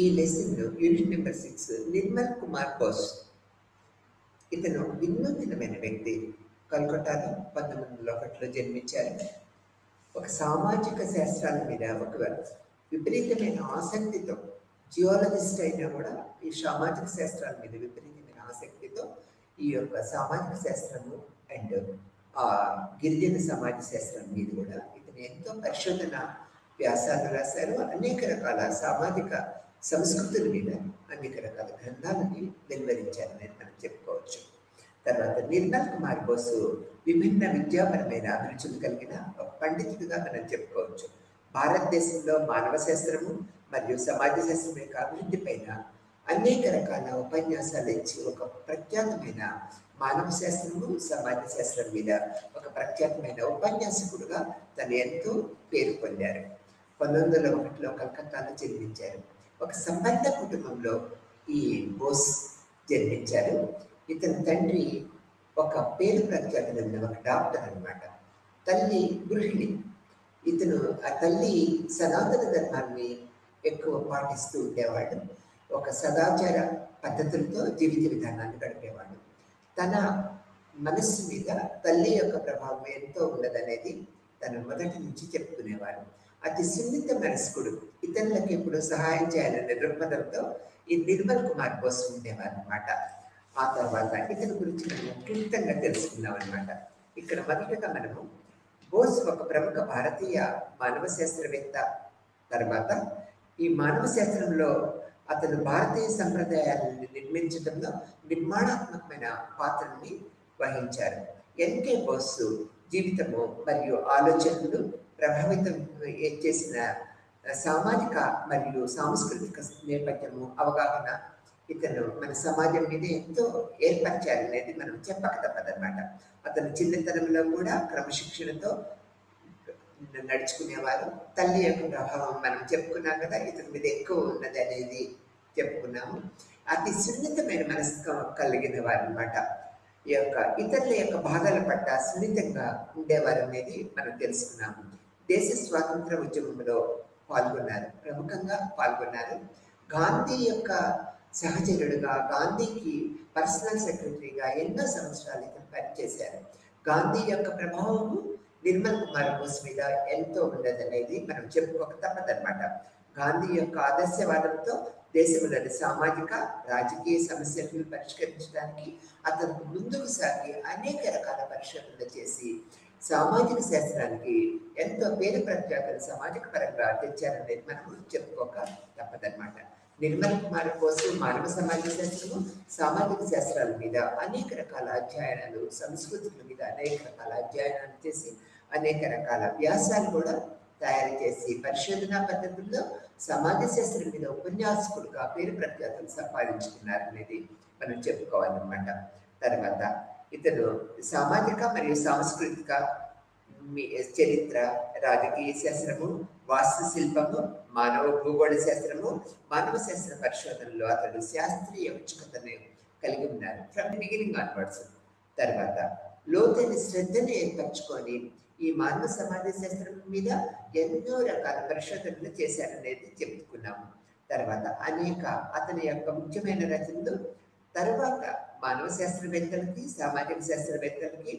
ఈ లెసన్‌లో unit number 6 Nirmal Kumar Bose. ఇతను ఒక వినూత్నమైన వ్యక్తి. కలకట్టాలో 1901లో జన్మించారు. ఒక సామాజిక శాస్త్రాల మీద ఒక విపరీతమైన ఆసక్తితో జియాలజిస్ట్ అయినా కూడా ఈ సామాజిక శాస్త్రాల మీద విపరీతమైన ఆసక్తితో ఈ యొక్క సామాజిక శాస్త్రము అండ్ గిరిజన సమాజ శాస్త్రం మీద కూడా ఇతను ఎంతో పరిశోధన వ్యాసాలు రాశారు. అనేక రకాల సామాజిక సంస్కృతుల మీద అనేక రకాల గ్రంథాలని వెలువరించారని మనం చెప్పుకోవచ్చు. తర్వాత నిర్మల్ కుమార్ బోసు విభిన్న విద్యాపరమైన అభిరుచులు కలిగిన ఒక పండితుడిగా మనం చెప్పుకోవచ్చు. భారతదేశంలో మానవ శాస్త్రము మరియు సమాజ శాస్త్రం యొక్క అభివృద్ధి పైన అనేక రకాల ఉపన్యాసాలు ఇచ్చి ఒక ప్రఖ్యాతమైన మానవ శాస్త్రము సమాజ శాస్త్రం మీద ఒక ప్రఖ్యాతమైన ఉపన్యాసకుడుగా తను ఎంతో పేరు పొందారు. 1901లో కలకత్తాలో జన్మించారు. ఒక సంపన్న కుటుంబంలో ఈ బోస్ జన్మించారు. ఇతని తండ్రి ఒక పేరు ప్రఖ్యాతులున్న ఒక డాక్టర్ అన్నమాట. తల్లి గృహిణి. ఇతను ఆ తల్లి సనాతన ధర్మాన్ని ఎక్కువ పాటిస్తూ ఉండేవాడు. ఒక సదాచార పద్ధతులతో జీవిత విధానాన్ని గడిపేవాడు. తన మనస్సు మీద తల్లి యొక్క ప్రభావం ఎంతో ఉన్నదనేది తను మొదటి నుంచి చెప్పుకునేవాడు. అతి సున్నిత మనస్కుడు. ఇతరులకు ఎప్పుడు సహాయం చేయాలనే దృక్పథంతో ఈ నిర్మల్ కుమార్ బోస్ ఉండేవారు అనమాట. ఆ తర్వాత ఇతని గురించి మనం క్లుప్తంగా తెలుసుకున్నాం అనమాట. ఇక్కడ మొదటగా మనము బోస్ ఒక ప్రముఖ భారతీయ మానవ శాస్త్రవేత్త. తర్వాత ఈ మానవ శాస్త్రంలో అతను భారతీయ సంప్రదాయాలను నిర్మించడంలో నిర్మాణాత్మకమైన పాత్రని వహించారు. ఎన్కే బోస్ జీవితము మరియు ఆలోచనలు ప్రభావితం చేసిన సామాజిక మరియు సాంస్కృతిక నేపథ్యము అవగాహన ఇతను మన సమాజం మీద ఎంతో ఏర్పరిచారనేది మనం చెప్పక తప్పదన్నమాట. అతను చిన్నతనంలో కూడా క్రమశిక్షణతో నడుచుకునేవారు. తల్లి యొక్క ప్రభావం మనం చెప్పుకున్నాం కదా, ఇతని మీద ఎక్కువ ఉన్నది అనేది చెప్పుకున్నాము. అతి సున్నితమైన మనసు కలిగిన వారు అనమాట. ఈ యొక్క ఇతరుల యొక్క బాధల పట్ల సున్నితంగా ఉండేవారు అనేది మనం తెలుసుకున్నాము. దేశ స్వాతంత్ర ఉద్యమంలో ప్రముఖంగా పాల్గొన్నారు. గాంధీ యొక్క సహచరుడుగా, గాంధీకి పర్సనల్ సెక్రటరీగా ఎన్నో సంవత్సరాలు ఇతను పనిచేశారు. గాంధీ యొక్క ప్రభావము నిర్మల్ కుమార్ బోస్ మీద ఎంతో ఉన్నదనేది మనం చెప్పుకోక తప్పదన్నమాట. గాంధీ యొక్క ఆదర్శవాదంతో దేశంలోని సామాజిక రాజకీయ సమస్యలను పరిష్కరించడానికి అతను ముందుకు సాగి అనేక రకాల పరిశోధనలు చేసి సామాజిక శాస్త్రానికి ఎంతో పేరు ప్రఖ్యాతులు సామాజిక పరంగా తెచ్చారనేది మనం చెప్పుకోక తప్పదన్నమాట. నిర్మల్ కుమార్ బోస్ మానవ సమాజ శాస్త్రము సామాజిక శాస్త్రాల మీద అనేక రకాల అధ్యయనాలు, సంస్కృతుల మీద అనేక రకాల అధ్యయనాలు చేసి అనేక రకాల వ్యాసాలు కూడా తయారు చేసి పరిశోధనా పద్ధతుల్లో సమాజ శాస్త్రం మీద ఉపన్యాసకుడుగా పేరు ప్రఖ్యాతులు సంపాదించుకున్నారనేది మనం చెప్పుకోవాలన్నమాట. తర్వాత ఇతను సామాజిక మరియు సాంస్కృతిక చరిత్ర, రాజకీయ శాస్త్రము, వాస్తుశిల్పము, మానవ భూగోళ శాస్త్రము, మానవ శాస్త్ర పరిశోధనలో అతడు శాస్త్రీయ ఉత్సుకతను కలిగి ఉన్నారు ఫ్రమ్ ది బిగినింగ్ ఆన్వర్డ్స్. తర్వాత లోతైన శ్రద్ధను ఏర్పరచుకొని ఈ మానవ సమాజ శాస్త్రం మీద ఎన్నో రకాల పరిశోధనలు చేశారనేది చెప్పుకున్నాము. తర్వాత అతని యొక్క ముఖ్యమైన రచనలు తర్వాత మానవ శాస్త్రవేత్తలకి, సామాజిక శాస్త్రవేత్తలకి,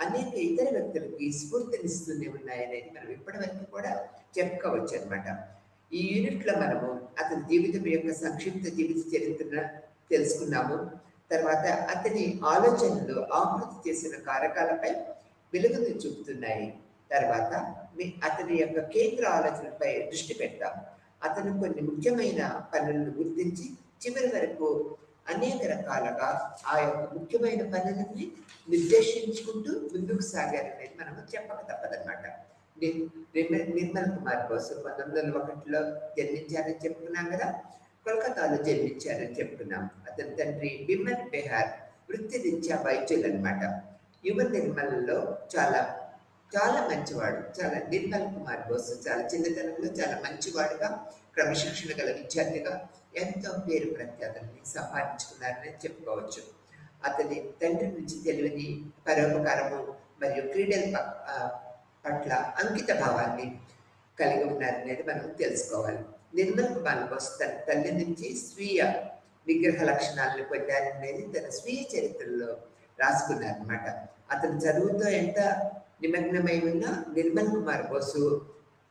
అనేక ఇతర వ్యక్తులకి స్ఫూర్తినిస్తూనే ఉన్నాయనేది మనం ఇప్పటి వరకు కూడా చెప్పుకోవచ్చు అనమాట. ఈ యూనిట్లో మనము అతని జీవితం యొక్క సంక్షిప్త జీవిత చరిత్రను తెలుసుకున్నాము. తర్వాత అతని ఆలోచనలు ఆకృతి చేసిన కారకాలపై వెలుగును చూపుతున్నాయి. తర్వాత అతని యొక్క కేంద్ర ఆలోచనలపై దృష్టి పెడతాం. అతను కొన్ని ముఖ్యమైన పనులను గుర్తించి చివరి వరకు అనేక రకాలుగా ఆ యొక్క ముఖ్యమైన పనులని నిర్దేశించుకుంటూ ముందుకు సాగారనేది మనం చెప్పక తప్పదన్నమాట. నిర్మల్ కుమార్ బోస్ 1901లో జన్మించారని చెప్పుకున్నాం కదా, కోల్కతాలో జన్మించారని చెప్పుకున్నాం. అతని తండ్రి బిమన్ బెహార్ వృత్తిరీత్యా వైద్యులు అనమాట. యువ నిర్మల్లో చాలా మంచివాడు. నిర్మల్ కుమార్ బోస్ చాలా చిన్నతనంలో చాలా మంచివాడుగా, క్రమశిక్షణ గల విద్యార్థిగా ఎంతో పేరు ప్రఖ్యాతుల్ని సంపాదించుకున్నారని చెప్పుకోవచ్చు. అతని తండ్రి నుంచి తెలివిని, పరోపకారము మరియు క్రీడల పట్ల అంకిత భావాన్ని కలిగి ఉన్నారనేది మనం తెలుసుకోవాలి. నిర్మల్ కుమార్ బోస్ తన తల్లి నుంచి స్వీయ విగ్రహ లక్షణాలను పొందారనేది తన స్వీయ చరిత్రలో రాసుకున్నారనమాట. అతను చదువుతో ఎంత నిమగ్నమై ఉన్నా నిర్మల్ కుమార్ బోసు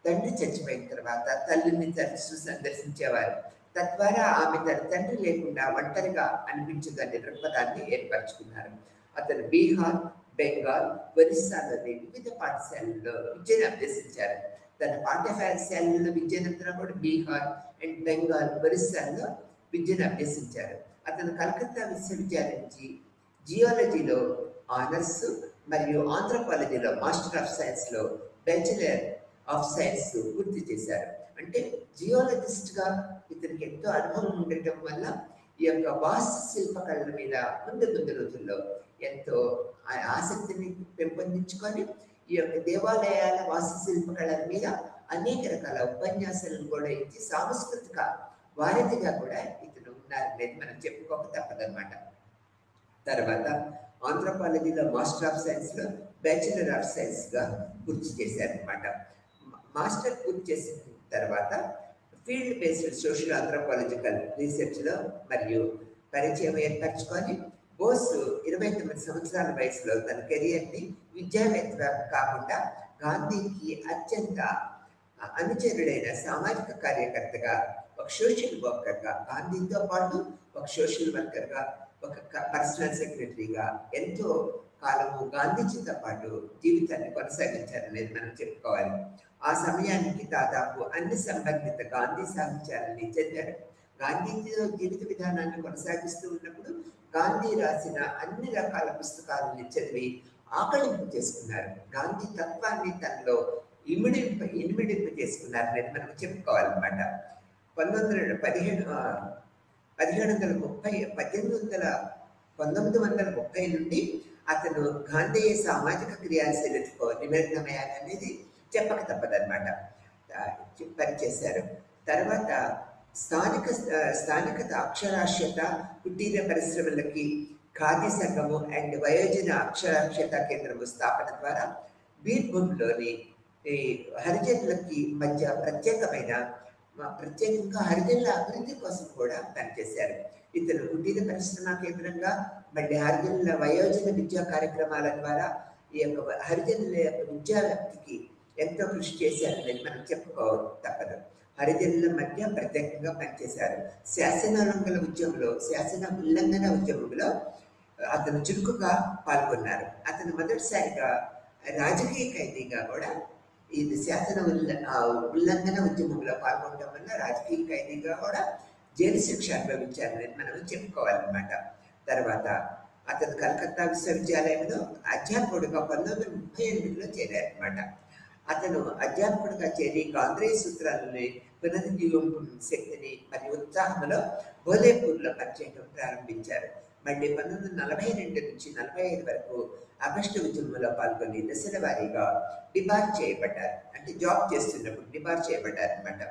తండ్రి చచ్చిపోయిన తర్వాత తల్లిని తరచూ సందర్శించేవారు. తద్వారా ఆమె తన తండ్రి లేకుండా ఒంటరిగా అనిపించదనే దృక్పథాన్ని ఏర్పరచుకున్నారు. అతను బీహార్, బెంగాల్, ఒరిస్సాలోని వివిధ పాఠశాలల్లో విద్యను అభ్యసించారు. తన పాఠశాలలో విద్యానంతరం కూడా బీహార్ అండ్ బెంగాల్, ఒరిస్సాలో విద్యను అభ్యసించారు. అతను కలకత్తా విశ్వవిద్యాలయం నుంచి జియాలజీలో ఆనర్స్ మరియు ఆంథ్రోపాలజీలో మాస్టర్ ఆఫ్ సైన్స్లో బ్యాచిలర్ ఆఫ్ సైన్స్ పూర్తి చేశారు. అంటే జియాలజిస్ట్గా ఇతనికి ఎంతో అనుభవం ఉండటం వల్ల ఈ యొక్క వాస్తు శిల్పకళల మీద ముందు రోజుల్లో ఎంతో ఆసక్తిని పెంపొందించుకొని ఈ యొక్క దేవాలయాల వాస్తు శిల్పకళల మీద అనేక రకాల ఉపన్యాసాలను కూడా ఇచ్చి సాంస్కృతిక వారధిగా కూడా ఇతను ఉన్నారనేది మనం చెప్పుకోక తప్పదన్నమాట. తర్వాత ఆంథ్రోపాలజీలో మాస్టర్ ఆఫ్ సైన్స్లో బ్యాచిలర్ ఆఫ్ సైన్స్గా పూర్తి చేశారనమాట. మాస్టర్ పూర్తి చేసిన తర్వాత ఫీల్డ్ బేస్డ్ సోషల్ ఆంథ్రోపాలజికల్ రీసెర్చ్లో మరియు పరిచయం ఏర్పరచుకొని బోస్ 29 సంవత్సరాల వయసులో తన కెరియర్ని విద్యావేత్తగా కాకుండా గాంధీకి అత్యంత అనుచరుడైన సామాజిక కార్యకర్తగా, ఒక సోషల్ వర్కర్గా, గాంధీతో పాటు ఒక సోషల్ వర్కర్గా, ఒక పర్సనల్ సెక్రటరీగా ఎంతో కాలము గాంధీజీతో పాటు జీవితాన్ని కొనసాగించారనేది మనం చెప్పుకోవాలి. ఆ సమయానికి దాదాపు అన్ని సంబంధిత గాంధీ సాహిత్యాలని చదివారు. గాంధీజీ జీవిత విధానాన్ని కొనసాగిస్తూ ఉన్నప్పుడు గాంధీ రాసిన అన్ని రకాల పుస్తకాలని చదివి ఆకలింపు చేసుకున్నారు. గాంధీ తత్వాన్ని తనలో ఇమిడింపు చేసుకున్నారు అనేది మనం చెప్పుకోవాలన్నమాట. 1930 నుండి అతను గాంధేయ సామాజిక క్రియాశీలతకు నిమగ్నమయ్యారనేది చెప్పక తప్పదన్నమాట. పనిచేశారు. తర్వాత స్థానికత, అక్షరాస్యత, కుటీర పరిశ్రమలకి ఖాదీ సంఘము అండ్ వయోజన అక్షరాస్యత కేంద్రము స్థాపన ద్వారా బీర్భూమ్లోని హరిజనులకి మధ్య ప్రత్యేకంగా హరిజనుల అభివృద్ధి కోసం కూడా పనిచేశారు. ఇతను కుటీర పరిశ్రమ కేంద్రంగా మళ్ళీ హరిజనుల వయోజన విద్యా కార్యక్రమాల ద్వారా ఈ యొక్క హరిజనుల యొక్క విద్యా వ్యాప్తికి ఎంతో కృషి చేశారనేది మనం చెప్పుకో తప్పదు. హరిజనుల మధ్య ప్రత్యేకంగా పనిచేశారు. శాసన ఉల్లంఘన ఉద్యమంలో అతను చురుకుగా పాల్గొన్నారు. అతను మొదటిసారిగా రాజకీయ ఖైదీగా కూడా ఇది శాసన ఉల్లంఘన ఉద్యమంలో పాల్గొనడం వల్ల రాజకీయ ఖైదీగా కూడా జైలు శిక్ష అనుభవించారనేది మనం చెప్పుకోవాలన్నమాట. తర్వాత అతను కలకత్తా విశ్వవిద్యాలయంలో అధ్యాపకుడిగా 1938లో చేరారన్నమాట. అతను అధ్యాపకుడిగా చేరి గాంధీ సూత్రాలని పునరుజ్జీవింపు శక్తిని మరియు ఉత్సాహంలో బోలేపూర్లో పనిచేయడం ప్రారంభించారు. మళ్ళీ 1942 నుంచి 45 వరకు ఆగస్టు ఉద్యమంలో పాల్గొని దశల వారీగా డిబార్ చేయబడ్డారు. అంటే జాబ్ చేస్తున్నప్పుడు డిబార్ చేయబడ్డారు అనమాట.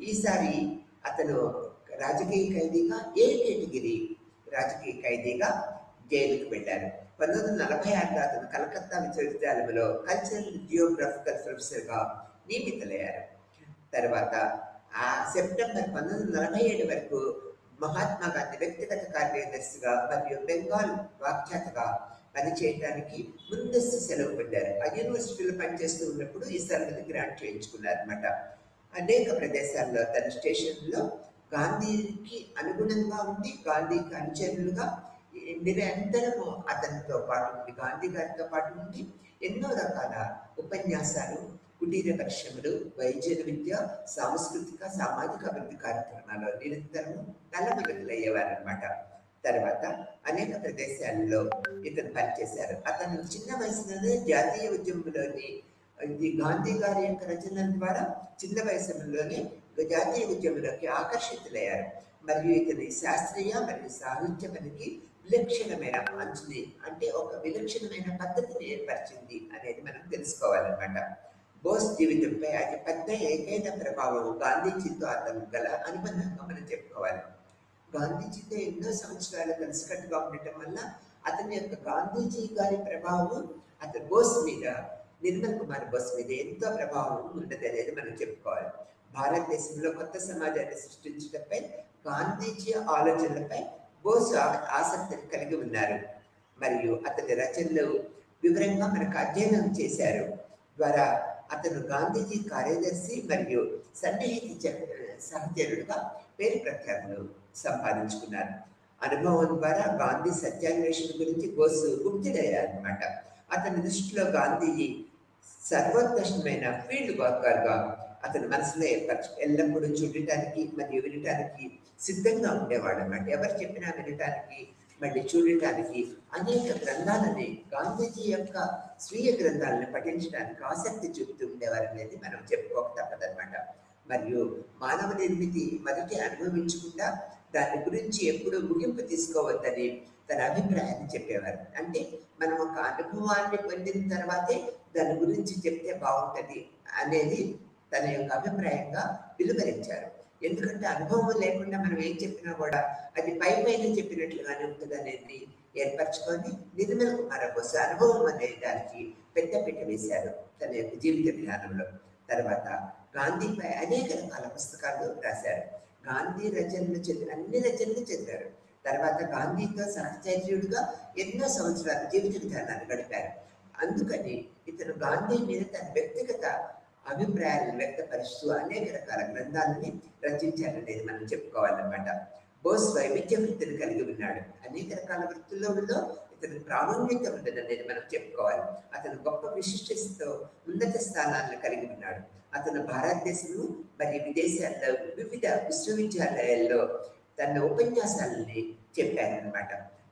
ఈసారి అతను రాజకీయ ఖైదీగా ఏ కేటగిరీ రాజకీయ ఖైదీగా జైలుకు వెళ్ళారు. 1946లో అతను కలకత్తా విశ్వవిద్యాలయంలో కల్చరల్ జియోగ్రఫికల్ ప్రొఫెసర్గా నియమితులయ్యారు. తర్వాత సెప్టెంబర్ 1947 వరకు మహాత్మా గాంధీ వ్యక్తిగత కార్యదర్శిగా మరియు బెంగాల్ వ్యాఖ్యాతగా పనిచేయడానికి ముందస్తు సెలవు పొందారు. ఆ యూనివర్సిటీలో పనిచేస్తూ ఉన్నప్పుడు ఈ సెలవుని గ్రాంట్ చేయించుకున్నారు అనమాట. అనేక ప్రదేశాల్లో తన స్టేషన్లో గాంధీకి అనుగుణంగా ఉండి గాంధీకి అనుచరులుగా నిరంతరము అతనితో పాటు ఉండి గాంధీ గారితో పాటు ఉండి ఎన్నో రకాల ఉపన్యాసాలు, కుటీర పరిశ్రమలు, వైద్య విద్య, సాంస్కృతిక సామాజిక అభివృద్ధి కార్యక్రమాల్లో నిరంతరము తలమగలయ్యేవారనమాట. తర్వాత అనేక ప్రదేశాల్లో ఇతను పనిచేశారు. అతను చిన్న వయసులోనే జాతీయ ఉద్యమంలోని గాంధీ గారి యొక్క రచనల ద్వారా చిన్న వయసులోనే జాతీయ ఉద్యమంలోకి ఆకర్షితులయ్యారు. మరియు ఇతని శాస్త్రీయ మరియు సాహిత్య పనికి విలక్షణమైన అంచుని అంటే ఒక విలక్షణమైన పద్ధతిని ఏర్పరిచింది అనేది మనం తెలుసుకోవాలన్నమాట. బోస్ జీవితంపై అతి పెద్ద ఏకైన ప్రభావం గాంధీజీతో అతను గల అనుబంధంగా మనం చెప్పుకోవాలి. గాంధీజీతో ఎన్నో సంవత్సరాలు కలిసికట్టుగా ఉండటం వల్ల అతని యొక్క గాంధీజీ గారి ప్రభావం అతని బోస్ మీద, నిర్మల్ కుమార్ బోస్ మీద ఎంతో ప్రభావం ఉన్నది అనేది మనం చెప్పుకోవాలి. భారతదేశంలో కొత్త సమాజాన్ని సృష్టించడంపై గాంధీజీ ఆలోచనలపై బోసు ఆసక్తిని కలిగి ఉన్నారు. మరియు అతని రచనలు వివరంగా మనకు అధ్యయనం చేశారు. ద్వారా అతను గాంధీజీ కార్యదర్శి మరియు సన్నిహిత సహచరుడుగా పేరు ప్రఖ్యాతులు సంపాదించుకున్నారు. అనుభవం ద్వారా గాంధీ సత్యాన్వేషణ గురించి బోసు గుర్తుడయ్యారన్నమాట. అతని దృష్టిలో గాంధీజీ సర్వోత్కృష్టమైన ఫీల్డ్ వర్కర్గా అతని మనసులో ఎల్లప్పుడూ చూడటానికి మరియు వినటానికి సిద్ధంగా ఉండేవాడు అన్నమాట. ఎవరు చెప్పినా వినటానికి మళ్ళీ చూడటానికి అనేక గ్రంథాలని, గాంధీజీ యొక్క స్వీయ గ్రంథాలను పఠించడానికి ఆసక్తి చూపుతూ ఉండేవారు అనేది మనం చెప్పుకోక తప్పదన్నమాట. మరియు మానవ నిర్మితి మొదటి అనుభవించకుండా దాని గురించి ఎప్పుడూ ముగింపు తీసుకోవద్దని తన అభిప్రాయాన్ని చెప్పేవారు. అంటే మనం ఒక అనుభవాన్ని పొందిన తర్వాతే దాని గురించి చెప్తే బాగుంటుంది అనేది తన యొక్క అభిప్రాయంగా విలువరించారు. ఎందుకంటే అనుభవం లేకుండా మనం ఏం చెప్పినా కూడా అది పై పైన చెప్పినట్లుగానే ఉంటుంది అనేది ఏర్పరచుకొని నిర్మల కుమార బోసు అనుభవం అనే దానికి పెద్దపీట వేశారు తన యొక్క జీవిత విధానంలో. తర్వాత గాంధీపై అనేక రకాల పుస్తకాలు రాశారు. గాంధీ రచనలు అన్ని రచనలు చదివారు. తర్వాత గాంధీతో సహచర్యుడిగా ఎన్నో సంవత్సరాలు జీవిత విధానాన్ని గడిపారు. అందుకని ఇతను గాంధీ మీద తన వ్యక్తిగత అభిప్రాయాలను వ్యక్తపరుస్తూ అనేక రకాల గ్రంథాలని రచించారనేది మనం చెప్పుకోవాలన్నమాట. బోస్ వైవిధ్య వృత్తిని కలిగి ఉన్నాడు. అనేక రకాల వృత్తుల్లో ఇతను ప్రావీణ్యత ఉన్నదనేది మనం చెప్పుకోవాలి. అతను గొప్ప విశిష్టతతో ఉన్నత స్థానాలను కలిగి ఉన్నాడు. అతను భారతదేశంలో మరియు విదేశాల్లో వివిధ విశ్వవిద్యాలయాల్లో తన ఉపన్యాసాలని చెప్పారనమాట.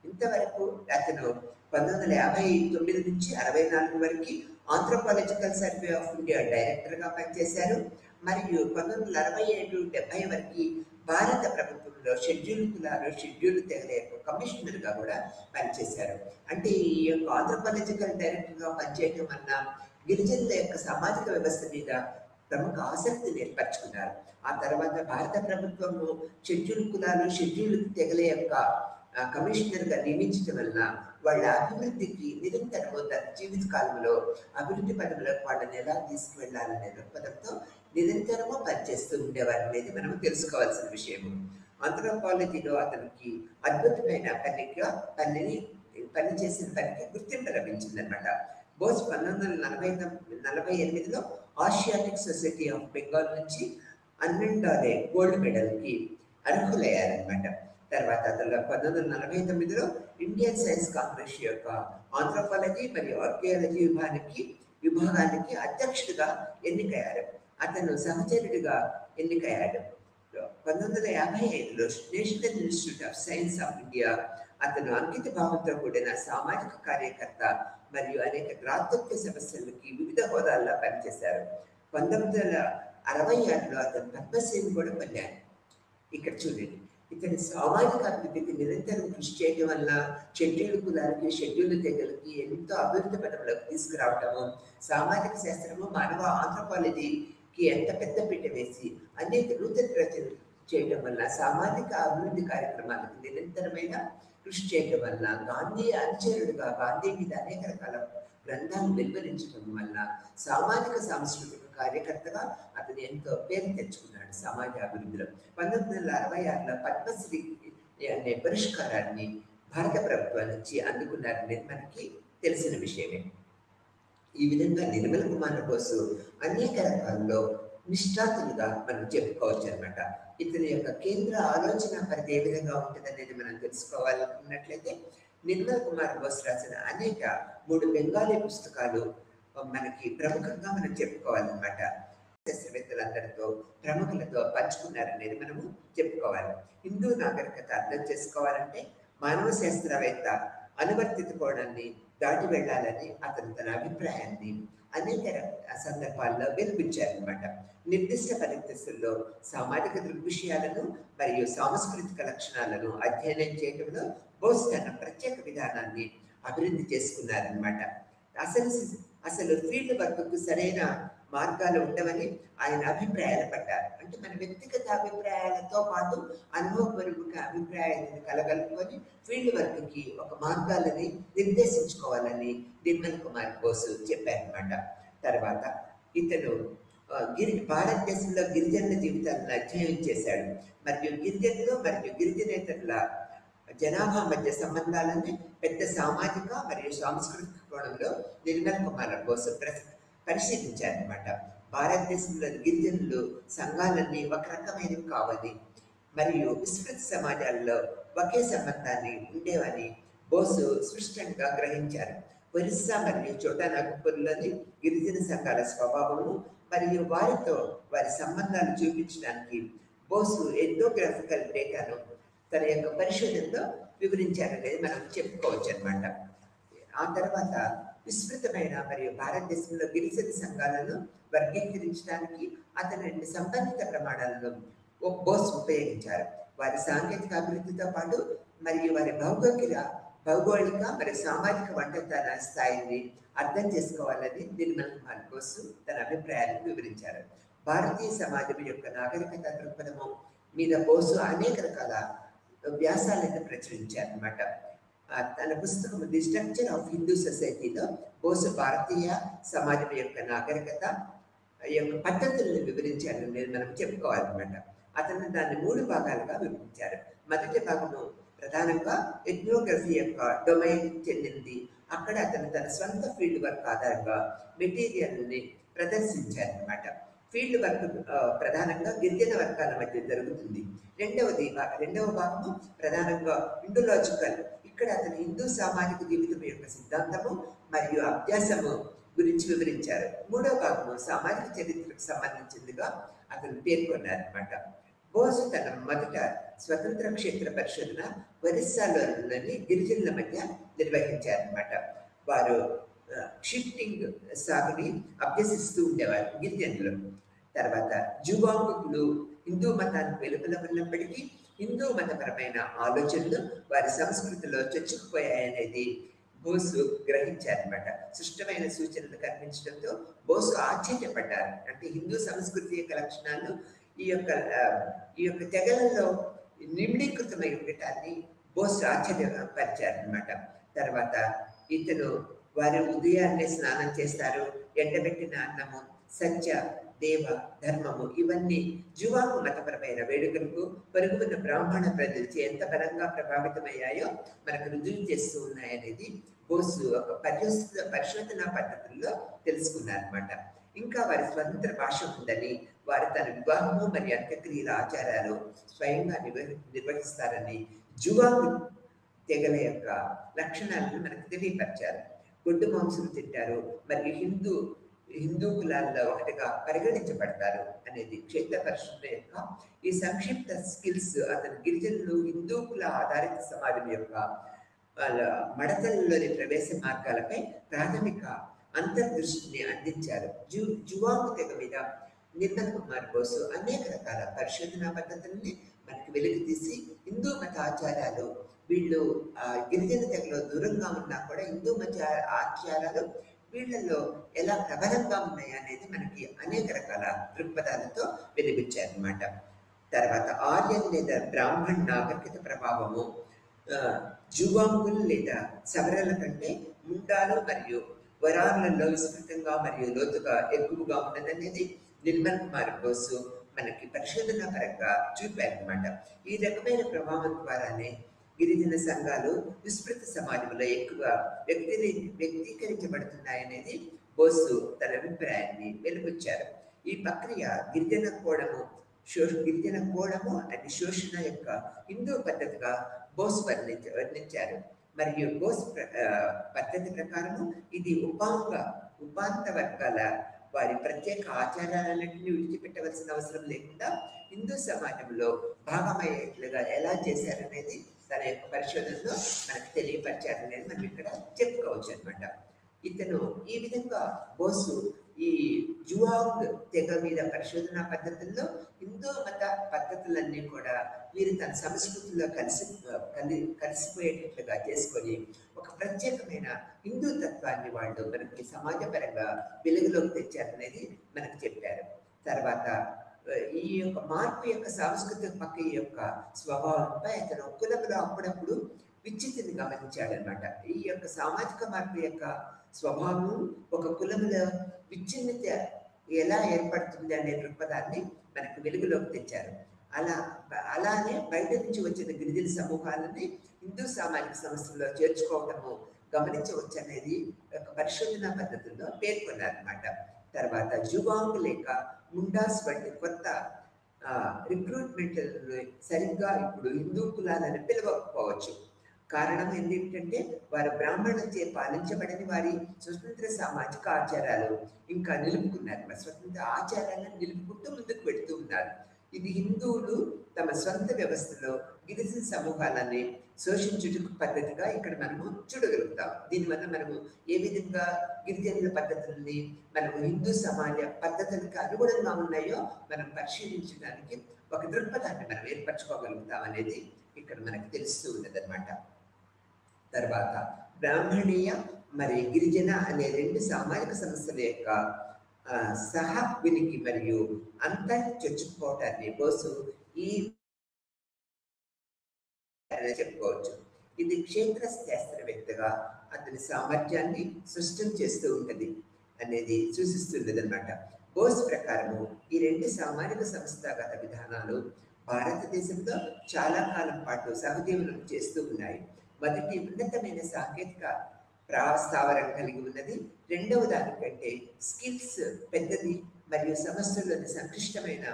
ఇంతవరకు అతను 1959 నుంచి 64 వరకు ఆంథ్రోపాలజికల్ సర్వే ఆఫ్ ఇండియా డైరెక్టర్గా పనిచేశారు. మరియు 1967-70 వరకు భారత ప్రభుత్వంలో షెడ్యూల్ కులాలు, షెడ్యూల్ తెగల యొక్క కమిషనర్గా కూడా పనిచేశారు. అంటే ఈ యొక్క ఆంథ్రోపాలజికల్ డైరెక్టర్గా పనిచేయడం వల్ల గిరిజనుల యొక్క సామాజిక వ్యవస్థ మీద ప్రముఖ ఆసక్తిని ఏర్పరచుకున్నారు. ఆ తర్వాత భారత ప్రభుత్వము షెడ్యూల్ కులాలు, షెడ్యూల్ తెగల యొక్క కమిషనర్గా నియమించడం వలన వాళ్ళ అభివృద్ధికి నిరంతరము తన జీవిత కాలంలో అభివృద్ధి పదంలోకి వాళ్ళని ఎలా తీసుకువెళ్ళాలనే దృక్పథంతో నిరంతరము పనిచేస్తూ ఉండేవారు అనేది మనం తెలుసుకోవాల్సిన విషయము. ఆంథ్రోపాలజీలో అతనికి అద్భుతమైన పని చేసిన పనికి గుర్తింపు లభించిందనమాట. బోస్ 1948లో ఆసియాటిక్ సొసైటీ ఆఫ్ బెంగాల్ నుంచి $12 గోల్డ్ మెడల్కి అర్హులయ్యారనమాట. తర్వాత అతను 1949లో ఇండియన్ సైన్స్ కాంగ్రెస్ యొక్క ఆంథ్రోపాలజీ మరియు ఆర్కియాలజీ విభాగానికి అధ్యక్షుడిగా ఎన్నికయ్యారు. అతను సహచరుడిగా ఎన్నికయ్యాడు. 1955లో national institute of science of India అతను అంకిత భావంతో కూడిన సామాజిక కార్యకర్త మరియు అనేక రాజకీయ సమస్యలకి వివిధ హోదాల్లో పనిచేశారు. 1966లో అతను పద్మశ్రీని కూడా పొందారు. ఇక్కడ చూడండి, ఇతని సామాజిక అభివృద్ధికి నిరంతరం కృషి చేయడం వల్ల షెడ్యూల్ కులాలకి, షెడ్యూల్ తెగలకి ఎంతో అభివృద్ధి పథంలోకి తీసుకురావటము, సామాజిక శాస్త్రము, మానవ ఆంథ్రోపాలజీకి ఎంత పెద్ద పీట వేసి అనేక నూతన రచనలు చేయడం వల్ల, సామాజిక అభివృద్ధి కార్యక్రమాలకు నిరంతరమైన కృషి చేయడం వల్ల, గాంధీ అనుచరుడుగా గాంధీ మీద అనేక రకాల గ్రంథాలు వెలువరించడం వల్ల సామాజిక సాంస్కృతిక కార్యకర్తగా అతను ఎంతో పేరు తెచ్చుకున్నాడు సమాజ అభివృద్ధిలో. 1966లో పద్మశ్రీ అనే పురస్కారాన్ని భారత ప్రభుత్వం నుంచి అందుకున్నారనేది మనకి తెలిసిన విషయమే. ఈ విధంగా నిర్మల కుమార్ బోసు అనేక రకాల్లో నిష్ఠాతులుగా మనం చెప్పుకోవచ్చు అనమాట. ఇతని యొక్క కేంద్ర ఆలోచన పరిధి ఏ విధంగా ఉంటుంది అనేది మనం తెలుసుకోవాలనుకున్నట్లయితే, నిర్మల కుమార్ బోస్ రాసిన అనేక 3 బెంగాలీ పుస్తకాలు మనకి ప్రముఖంగా మనం చెప్పుకోవాలన్నమాట. శాస్త్రవేత్తలందరితో, ప్రముఖులతో పంచుకున్నారనేది మనము చెప్పుకోవాలి. హిందూ నాగరికత అర్థం చేసుకోవాలంటే మానవ శాస్త్రవేత్త అనువర్తిత కోణాన్ని దాటి వెళ్ళాలని అతను తన అభిప్రాయాన్ని అనేక సందర్భాల్లో వినిపించారనమాట. నిర్దిష్ట పరిస్థితుల్లో సామాజిక దృగ్విషయాలను మరియు సాంస్కృతిక లక్షణాలను అధ్యయనం చేయడంలో బోస్ తన ప్రత్యేక విధానాన్ని అభివృద్ధి చేసుకున్నారనమాట. అసలు ఫీల్డ్ వర్క్కు సరైన మార్గాలు ఉండవని ఆయన అభిప్రాయాలు పడ్డారు. అంటే మన వ్యక్తిగత అభిప్రాయాలతో పాటు అనుభవపూర్వక అభిప్రాయాలను కలగలుపుకొని ఫీల్డ్ వర్క్కి ఒక మార్గాలని నిర్దేశించుకోవాలని నిర్మల్ కుమార్ బోసు చెప్పారనమాట. తర్వాత ఇతను భారతదేశంలో గిరిజనుల జీవితాలను అధ్యయనం చేశాడు. మరియు గిరిజనులు మరియు గిరిజనేతరుల జనాభా మధ్య సంబంధాలని పెద్ద సామాజిక మరియు సాంస్కృతిక కోణంలో నిర్మల్ కుమార్ బోసు పరిశీలించారనమాట. భారతదేశంలో గిరిజనులు సంఘాలన్నీ ఒక రకమైనవి కావని మరియు విస్తృత సమాజాల్లో ఒకే సంబంధాన్ని ఉండేవని బోసు స్పష్టంగా గ్రహించారు. ఒరిస్సా మరియు చోటానాగపూర్లోని గిరిజన సంఘాల స్వభావము మరియు వారితో వారి సంబంధాలు చూపించడానికి బోసు ఎథ్నోగ్రాఫికల్ డేటాను తన యొక్క పరిశోధనలో వివరించారనేది మనం చెప్పుకోవచ్చు అనమాట. ఆ తర్వాత విస్తృతమైన మరియు భారతదేశంలో గిరిజన సంఘాలను వర్గీకరించడానికి అతని సంబంధిత ప్రమాణాలను బోస్ ఉపయోగించారు. వారి సాంకేతిక అభివృద్ధితో పాటు మరియు వారి భౌగోళిక మరియు సామాజిక వంటతన స్థాయిని అర్థం చేసుకోవాలని నిర్మల్ కుమార్ బోసు తన అభిప్రాయాలను వివరించారు. భారతీయ సమాజం యొక్క నాగరికత దృక్పథము మీద బోసు అనేక రకాల వ్యాసాలను ప్రచురించారనమాట. తన పుస్తకం ది స్ట్రక్చర్ ఆఫ్ హిందూ సొసైటీలో బోసు భారతీయ సమాజం యొక్క నాగరికత యొక్క పద్ధతులను వివరించారని మనం చెప్పుకోవాలన్నమాట. అతను దాన్ని 3 భాగాలుగా విభజించారు. మొదటి భాగము ప్రధానంగా ఎథ్నోగ్రఫీ యొక్క డొమైన్ చెందింది. అక్కడ అతను తన స్వంత ఫీల్డ్ వర్క్ ఆధారంగా మెటీరియల్ని ప్రదర్శించారనమాట. ఫీల్డ్ వర్క్ ప్రధానంగా గిరిజన వర్గాల మధ్య జరుగుతుంది. రెండవ భాగము ప్రధానంగా ఇండోలాజికల్. ఇక్కడ అతను హిందూ సామాజిక జీవితం యొక్క సిద్ధాంతము మరియు అభ్యాసము గురించి వివరించారు. మూడవ భాగము సామాజిక చరిత్రకు సంబంధించిందిగా అతను పేర్కొన్నారనమాట. బోసు తన మొదట స్వతంత్ర క్షేత్ర పరిశోధన ఒరిస్సాలోని గిరిజనుల మధ్య నిర్వహించారనమాట. వారు షిఫ్టింగ్ సాగుని అభ్యసిస్తూ ఉండేవారు గిరిజనులు. తర్వాత జువాంగులు హిందూ మతానికి వెలుపల ఉన్నప్పటికీ హిందూ మతపరమైన ఆలోచనలు వారి సంస్కృతిలో చొచ్చుకుపోయాయనేది బోసు గ్రహించారనమాట. సృష్టమైన సూచనలు కనిపించడంతో బోసు ఆశ్చర్యపడ్డారు. అంటే హిందూ సంస్కృతి యొక్క లక్షణాలు ఈ యొక్క తెగలలో నిమ్నీకృతమై ఉండటాన్ని బోసు ఆశ్చర్యపరిచారనమాట. తర్వాత ఇతను వారి ఉదయాన్నే స్నానం చేస్తారు. ఎండబెట్టిన అన్నము, సత్య, దేవ, ధర్మము ఇవన్నీ జువాంగు మతపరమైన వేడుకలకు పొరుగున్న బ్రాహ్మణ ప్రజలచే ఎంత బలంగా ప్రభావితమయ్యాయో మనకు రుజువు చేస్తూ ఉన్నాయనేది బోసు ఒక పరిశోధనా పద్ధతుల్లో తెలుసుకున్నారనమాట. ఇంకా వారి స్వతంత్ర భాష ఉందని, వారు తన వివాహము మరియు అంత్యక్రియల ఆచారాలు స్వయంగా నిర్వహిస్తారని జువాంగు తెగల యొక్క లక్షణాలను మనకు తెలియపరిచారు. గొడ్డు మాంసం తింటారు మరియు హిందూ కులాల్లో ఒకటిగా పరిగణించబడతారు అనేది క్షేత్ర పరిశోధన యొక్క ఈ సంక్షిప్త స్కిల్స్ అతను గిరిజనులు హిందూ కుల ఆధారిత సమాజం యొక్క వాళ్ళ మడతలలోని ప్రవేశ మార్గాలపై ప్రాథమిక అంతర్దృష్టిని అందించారు. జువాంగు తెగ మీద నిర్మల్ కుమార్ బోసు అనేక రకాల పరిశోధనా పద్ధతుల్ని మనకి వెలుగు తీసి హిందూ మత ఆచారాలు వీళ్ళు గిరిజన తెగలో దూరంగా ఉన్నా కూడా హిందూ మత ఆచారాలు వీళ్ళల్లో ఎలా ప్రబలంగా ఉన్నాయి అనేది మనకి అనేక రకాల దృక్పథాలతో వెలిగించారనమాట. తర్వాత ఆర్యన్ లేదా బ్రాహ్మణ్ నాగరికత ప్రభావము జువాంగుల్ లేదా సవరల కంటే ముండాలు మరియు వరాలలో విస్తృతంగా మరియు లోతుగా ఎక్కువగా ఉన్నదనేది నిర్మల్ కుమార్ బోసు మనకి పరిశోధన పరంగా చూపారనమాట. ఈ రకమైన ప్రభావం ద్వారానే గిరిజన సంఘాలు విస్తృత సమాజంలో ఎక్కువ వ్యక్తీకరించబడుతున్నాయనేది బోసు తన అభిప్రాయాన్ని వెలువచ్చారు. ఈ ప్రక్రియ గిరిజన కోణము అండ్ శోషణ యొక్క హిందూ పద్ధతిగా బోస్ వర్ణించారు. మరియు బోస్ పద్ధతి ప్రకారము ఇది ఉపాంత వర్గాల వారి ప్రత్యేక ఆచారాలన్నింటినీ విడిచిపెట్టవలసిన అవసరం లేకుండా హిందూ సమాజంలో భాగమయ్యేట్లుగా ఎలా చేశారనేది తన యొక్క పరిశోధనలో మనకు తెలియపరిచారనేది మనం ఇక్కడ చెప్పుకోవచ్చు అనమాట. ఇతను ఈ విధంగా బోసు ఈ జువాంగ్ తెగ మీద పరిశోధనా పద్ధతుల్లో హిందూ మత పద్ధతులన్నీ కూడా వీరు తన సంస్కృతిలో కలిసిపోయేటట్లుగా చేసుకొని ఒక ప్రత్యేకమైన హిందూ తత్వాన్ని వాళ్ళు మనకి సమాజపరంగా వెలుగులోకి తెచ్చారనేది మనకు చెప్పారు. తర్వాత ఈ యొక్క మార్పు యొక్క సాంస్కృతిక పక్క యొక్క స్వభావంపై అతను కులంలో అప్పుడప్పుడు విచ్చితిని గమనించాడనమాట. ఈ యొక్క సామాజిక మార్పు యొక్క స్వభావం ఒక కులంలో విచ్ఛిన్నత ఎలా ఏర్పడుతుంది అనే దృక్పథాన్ని మనకు వెలుగులోకి తెచ్చారు. అలా అలానే బయట నుంచి వచ్చిన గిరిజన సమూహాలని హిందూ సామాజిక సంస్థల్లో చేర్చుకోవటము గమనించవచ్చనేది ఒక పరిశోధనా పద్ధతుల్లో పేర్కొన్నారనమాట. తర్వాత జుబాంగ్ లేక ముండాస్ వంటి కొత్త రిక్రూట్మెంట్లను సరిగ్గా ఇప్పుడు హిందూ కులాలని పిలవకపోవచ్చు. కారణం ఏంటంటే వారు బ్రాహ్మణులచే పాలించబడని వారి స్వతంత్ర సామాజిక ఆచారాలు ఇంకా నిలుపుకున్నారు. మరి స్వతంత్ర ఆచారాలను నిలుపుకుంటూ ముందుకు పెడుతూ ఉన్నారు. ఇది హిందువులు తమ సొంత వ్యవస్థలో గిరిజన సమూహాలని శోషించుటకు పద్ధతిగా ఇక్కడ మనము చూడగలుగుతాం. దీనివల్ల మనము ఏ విధంగా గిరిజనుల పద్ధతుల్ని మనము హిందూ సమాజ పద్ధతులకు అనుగుణంగా ఉన్నాయో మనం పరిశీలించడానికి ఒక దృక్పథాన్ని మనం ఏర్పరచుకోగలుగుతాం అనేది ఇక్కడ మనకు తెలుస్తూ ఉన్నదన్నమాట. తర్వాత బ్రాహ్మణీయ మరి గిరిజన అనే రెండు సామాజిక సంస్థల యొక్క సహ వినికి మరియు అంతర్ చొచ్చుకుపోవటాన్ని బోసు ఈ చెప్పుకోవచ్చు. ఇది క్షేత్ర శాస్త్రవేత్తగా అతని సామర్థ్యాన్ని సృష్టం చేస్తూ ఉంటుంది అనేది సూచిస్తున్నది అనమాట. బోస్ ప్రకారము ఈ రెండు సామాజిక సంస్థాగత విధానాలు భారతదేశంలో చాలా కాలం పాటు సహజీవనం చేస్తూ ఉన్నాయి. మొదటి ఉన్నతమైన సాంకేతిక ప్రాస్తావరం కలిగి ఉన్నది. రెండవ దానికంటే స్కిల్స్ పెద్దది మరియు సమస్యలోని సంక్లిష్టమైన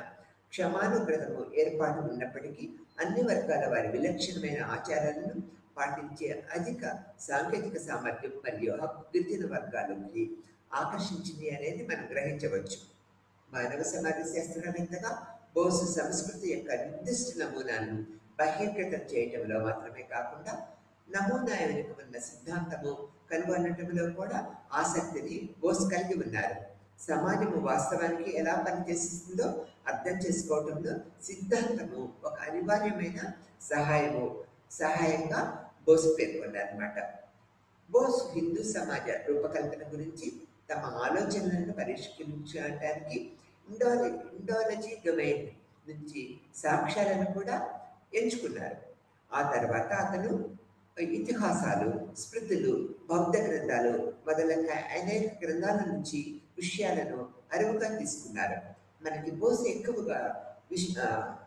క్షమానుగ్రతము ఏర్పాటు ఉన్నప్పటికీ అన్ని వర్గాల వారి విలక్షణమైన ఆచారాలను పాటించే అధిక సాంకేతిక సామర్థ్యం మరియు హక్కు గిరిజన వర్గాలకి ఆకర్షించింది అనేది మనం గ్రహించవచ్చు. మానవ సమాజ శాస్త్రవేత్తగా బోసు సంస్కృతి యొక్క నిర్దిష్ట నమూనాను బహిర్గతం చేయటంలో మాత్రమే కాకుండా నమూనా వెనుక ఉన్న సిద్ధాంతము కనుగొనటంలో కూడా ఆసక్తిని బోస్ కలిగి ఉన్నారు. సమాజము వాస్తవానికి ఎలా పనిచేస్తుందో అర్థం చేసుకోవటంలో సిద్ధాంతము ఒక అనివార్యమైన సహాయంగా బోస్ పేర్కొన్నారన్నమాట. బోస్ హిందూ సమాజ రూపకల్పన గురించి తమ ఆలోచనలను పరిష్కరించడానికి ఇండాలజీ డొమైన్ నుంచి సాక్ష్యాలను కూడా ఎంచుకున్నారు. ఆ తర్వాత అతను ఇతిహాసాలు, స్మృతులు, బౌద్ధ గ్రంథాలు మొదలైన అనేక గ్రంథాల నుంచి విషయాలను అరువుగా తీసుకున్నారు. మనకి బోస్ ఎక్కువగా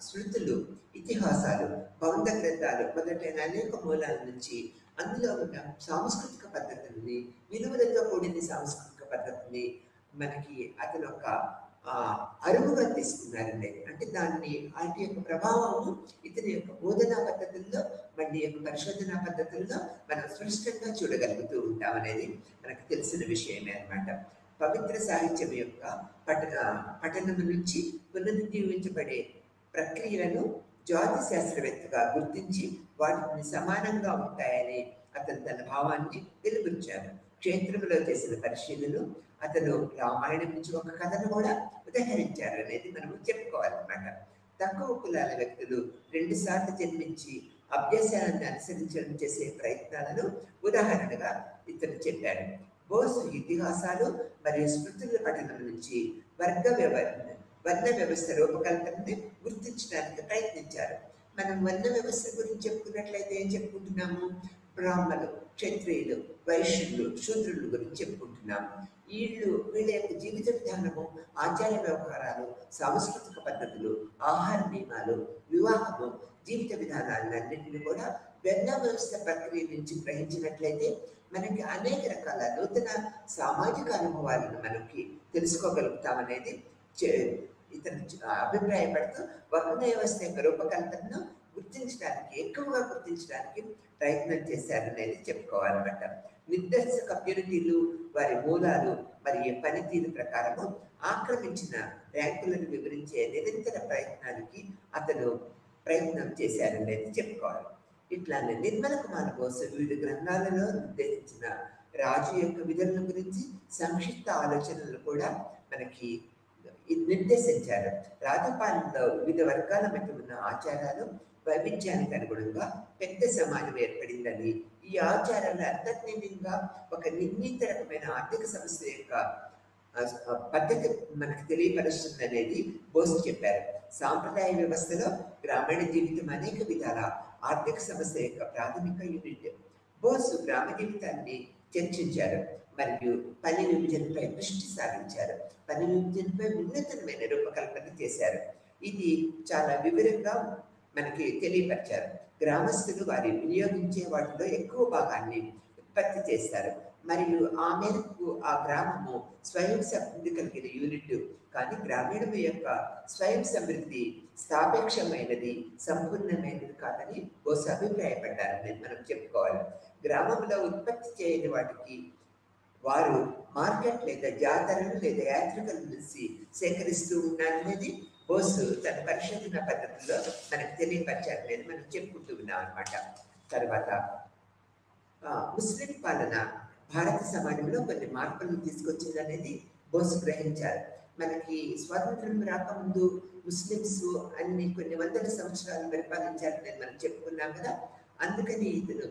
స్మృతులు, ఇతిహాసాలు, బౌద్ధ గ్రంథాలు మొదలైన అనేక మూలాల నుంచి అందులో ఉన్న సాంస్కృతిక పద్ధతుల్ని, విలువలతో కూడిన సాంస్కృతిక పద్ధతిని మనకి అతను ఒక అరువుగా తీసుకున్నారండి. అంటే వాటి యొక్క ప్రభావము ఇతని యొక్క బోధనా పద్ధతుల్లో, మళ్ళీ యొక్క పరిశోధనా పద్ధతుల్లో మనం స్పష్టంగా చూడగలుగుతూ ఉంటాం అనేది మనకు తెలిసిన విషయమే అన్నమాట. పవిత్ర సాహిత్యం యొక్క పఠనం నుంచి పునరుజ్జీవించబడే ప్రక్రియలను జాతి శాస్త్రవేత్తగా గుర్తించి వాటిని సమానంగా ఉంటాయని అతను తన భావాన్ని వెలువరించారు. క్షేత్రంలో చేసిన పరిశీలనలు అతను రామాయణం నుంచి ఒక కథను కూడా ఉదహరించారు అనేది మనము చెప్పుకోవాలన్నమాట. తక్కువ కులాల వ్యక్తులు 2 సార్లు జన్మించి అభ్యాసాలను అనుసరించడం చేసే ప్రయత్నాలను ఉదాహరణగా ఇతను చెప్పారు. బోస్ ఇతిహాసాలు మరియు స్మృతుల పఠనం నుంచి వర్ణ వ్యవస్థ రూపకల్పనని గుర్తించడానికి ప్రయత్నించారు. మనం వర్ణ వ్యవస్థ గురించి చెప్పుకున్నట్లయితే ఏం చెప్పుకుంటున్నాము? బ్రాహ్మణులు, క్షత్రియులు, వైశ్యులు, శూద్రుల గురించి చెప్పుకుంటున్నాము. వీళ్ళ యొక్క జీవిత విధానము, ఆచార వ్యవహారాలు, సాంస్కృతిక పద్ధతులు, ఆహార నియమాలు, వివాహము, జీవిత విధానాలన్నింటినీ కూడా వర్ణ వ్యవస్థ ప్రక్రియ నుంచి గ్రహించినట్లయితే మనకి అనేక రకాల నూతన సామాజిక అనుభవాలను మనకి తెలుసుకోగలుగుతామనేది ఇతను అభిప్రాయపడుతూ వర్ణ వ్యవస్థ యొక్క రూపకల్పనను ఎక్కువగా గుర్తించడానికి ప్రయత్నం చేశారనేది చెప్పుకోవాలన్నమాట. నిర్దేశ కమ్యూనిటీలు వారి మూలాలు మరియు పనితీరు ప్రకారము ఆక్రమించిన ర్యాంకులను వివరించే నిరంతర ప్రయత్నానికి అతను ప్రయత్నం చేశారనేది చెప్పుకోవాలి. ఇట్లానే నిర్మల కుమార్ బోస్ వివిధ గ్రంథాలలో నిర్దేశించిన రాజు యొక్క విధుల గురించి సంక్షిప్త ఆలోచనలు కూడా మనకి నిర్దేశించారు. రాజపాలనలో వివిధ వర్గాల మధ్య ఉన్న ఆచారాలు వైవిధ్యానికి అనుగుణంగా పెద్ద సమాజం ఏర్పడిందని, ఈ ఆచారాలు అంతర్లీనంగా ఒక నిర్ణీత రకమైన ఆర్థిక సమస్య యొక్క పద్ధతి మనకు తెలియపరుస్తుంది అనేది బోస్ చెప్పారు. సాంప్రదాయ వ్యవస్థలో గ్రామీణ జీవితం అనేక విధాల ఆర్థిక సమస్య యొక్క ప్రాథమిక యూనిట్. బోస్ గ్రామ జీవితాన్ని చర్చించారు. మరియు పని విభజనపై దృష్టి సారించారు. పని విభజనపై వినూత్నమైన రూపకల్పన చేశారు. ఇది చాలా వివరంగా మనకి తెలియపరిచారు. గ్రామస్తులు వారి వినియోగించే వాటిలో ఎక్కువ భాగాన్ని ఉత్పత్తి చేస్తారు మరియు ఆ మేరకు ఆ గ్రామము స్వయం సమృద్ధి కలిగిన యూనిట్. కానీ గ్రామీణం యొక్క స్వయం సమృద్ధి సాపేక్షమైనది, సంపూర్ణమైనది కాదని బోస్ అభిప్రాయపడ్డారని మనం చెప్పుకోవాలి. గ్రామంలో ఉత్పత్తి చేయని వాటికి వారు మార్కెట్ లేదా జాతరలు లేదా యాత్రికల నుంచి సేకరిస్తూ ఉన్నారనేది బోసు తన పరిశోధన పద్ధతిలో మనకు తెలియపరిచారనేది మనం చెప్పుకుంటూ ఉన్నాం అనమాట. తర్వాత ముస్లిం పాలన భారత సమాజంలో కొన్ని మార్పులను తీసుకొచ్చిందనేది బోసు గ్రహించారు. మనకి స్వాతంత్రం రాకముందు ముస్లిమ్స్ అన్ని కొన్ని వందల సంవత్సరాలు పరిపాలించారనేది మనం చెప్పుకున్నాం కదా. అందుకని ఇతను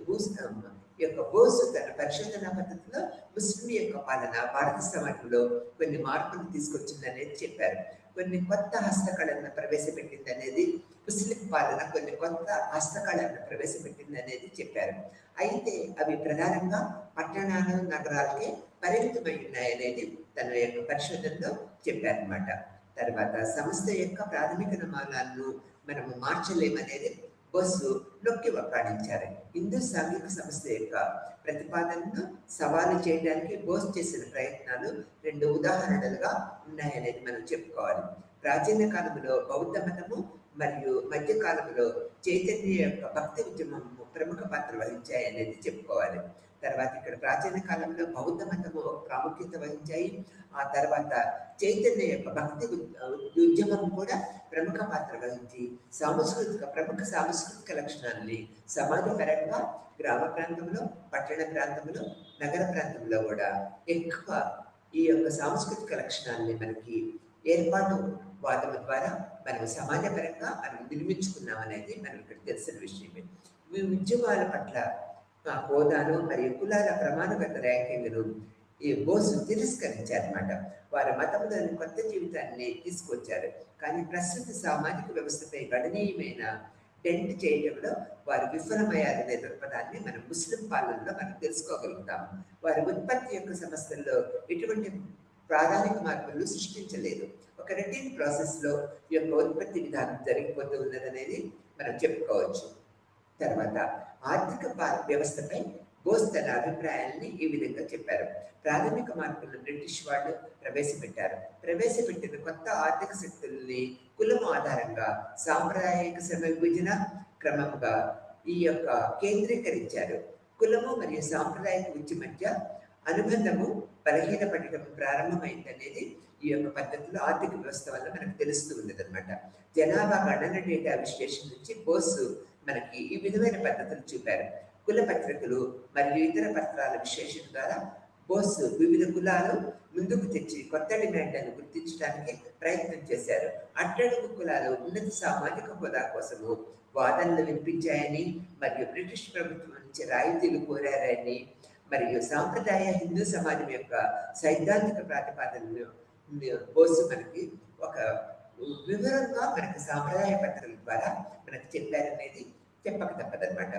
బోసు తన పరిశోధన పద్ధతిలో ముస్లిం యొక్క పాలన భారత సమాజంలో కొన్ని మార్పులు తీసుకొచ్చిందనేది చెప్పారు. కొన్ని కొత్త హస్తకళలను ప్రవేశపెట్టింది అనేది ముస్లిం పాలన కొన్ని కొత్త హస్తకళలను ప్రవేశపెట్టింది అనేది చెప్పారు. అయితే అవి ప్రధానంగా పట్టణాలు, నగరాలకే పరిమితమై ఉన్నాయనేది తన యొక్క పరిశోధనలో చెప్పారనమాట. తర్వాత సంస్థ యొక్క ప్రాథమిక నమూనాలను మనము మార్చలేమనేది బోసు నొక్కి వక్కాణించారు. హిందూ సాంఘిక సంస్థ యొక్క ప్రతిపాదనను సవాలు చేయడానికి బోస్ చేసిన ప్రయత్నాలు 2 ఉదాహరణలుగా ఉన్నాయనేది మనం చెప్పుకోవాలి. ప్రాచీన కాలంలో బౌద్ధ మతము మరియు మధ్యకాలంలో చైతన్య యొక్క భక్తి ఉద్యమము ప్రముఖ పాత్ర వహించాయి అనేది చెప్పుకోవాలి. తర్వాత ఇక్కడ ప్రాచీన కాలంలో బౌద్ధ మతము ప్రాముఖ్యత వహించాయి. ఆ తర్వాత చైతన్య యొక్క భక్తి ఉద్యమం కూడా ప్రముఖ పాత్ర వహించి ప్రముఖ సాంస్కృతిక లక్షణాలని సమాజపరంగా గ్రామ ప్రాంతంలో, పట్టణ ప్రాంతంలో, నగర ప్రాంతంలో కూడా ఎక్కువ ఈ యొక్క సాంస్కృతిక లక్షణాలని మనకి ఏర్పాటు వాదం ద్వారా మనం సమాజపరంగా మనం నిర్మించుకున్నాం అనేది మనం ఇక్కడ తెలిసిన విషయమే. ఈ ఉద్యమాల పట్ల హోదాను మరియు కులాల ప్రమాణగత ర్యాంకింగ్ను ఈ బోసు తిరస్కరించారన్నమాట. వారి మతంలోని కొత్త జీవితాన్ని తీసుకొచ్చారు. కానీ ప్రస్తుత సామాజిక వ్యవస్థపై గణనీయమైన డెంట్ చేయడంలో వారు విఫలమయ్యారనే దృక్పథాన్ని మనం ముస్లిం పాలనలో మనం తెలుసుకోగలుగుతాం. వారి ఉత్పత్తి యొక్క సమస్యల్లో ఎటువంటి ప్రాథమిక మార్పులు సృష్టించలేదు. ఒక రొటీన్ ప్రాసెస్లో ఈ యొక్క ఉత్పత్తి విధానం జరిగిపోతూ ఉన్నదనేది మనం చెప్పుకోవచ్చు. తర్వాత ఆర్థిక వ్యవస్థపై బోస్ తన అభిప్రాయాల్ని ఈ విధంగా చెప్పారు. ప్రాథమిక మార్పులను బ్రిటిష్ వాళ్ళు ప్రవేశపెట్టిన కొత్త ఆర్థిక శక్తుల్ని కులం ఆధారంగా సాంప్రదాయిక శ్రమ విభజన క్రమంగా ఈ యొక్క కేంద్రీకరించారు. కులము మరియు సాంప్రదాయిక వృత్తి మధ్య అనుబంధము బలహీనపడటం ప్రారంభమైందనేది ఈ యొక్క పద్ధతిలో ఆర్థిక వ్యవస్థ వల్ల మనకు తెలుస్తూ ఉండదు అనమాట. జనాభా గణన డేటా విశ్లేషణ నుంచి బోసు మనకి ఈ విధమైన పద్ధతులు చూపారు. కుల పత్రికలు మరియు ఇతర పత్రాల విశ్లేషణ ద్వారా బోసు వివిధ కులాలు ముందుకు తెచ్చి కొత్త డిమాండ్లను గుర్తించడానికి ప్రయత్నం చేశారు. అట్టడుగు కులాలు ఉన్నత సామాజిక హోదా కోసము వాదనలు వినిపించాయని మరియు బ్రిటిష్ ప్రభుత్వం నుంచి రాయితీలు కోరారని మరియు సాంప్రదాయ హిందూ సమాజం యొక్క సైద్ధాంతిక ప్రతిపాదనలు బోసు మనకి ఒక వివరంగా మనకి సాంప్రదాయ పత్రికల ద్వారా మనకు చెప్పారనేది చెప్పక తప్పదన్నమాట.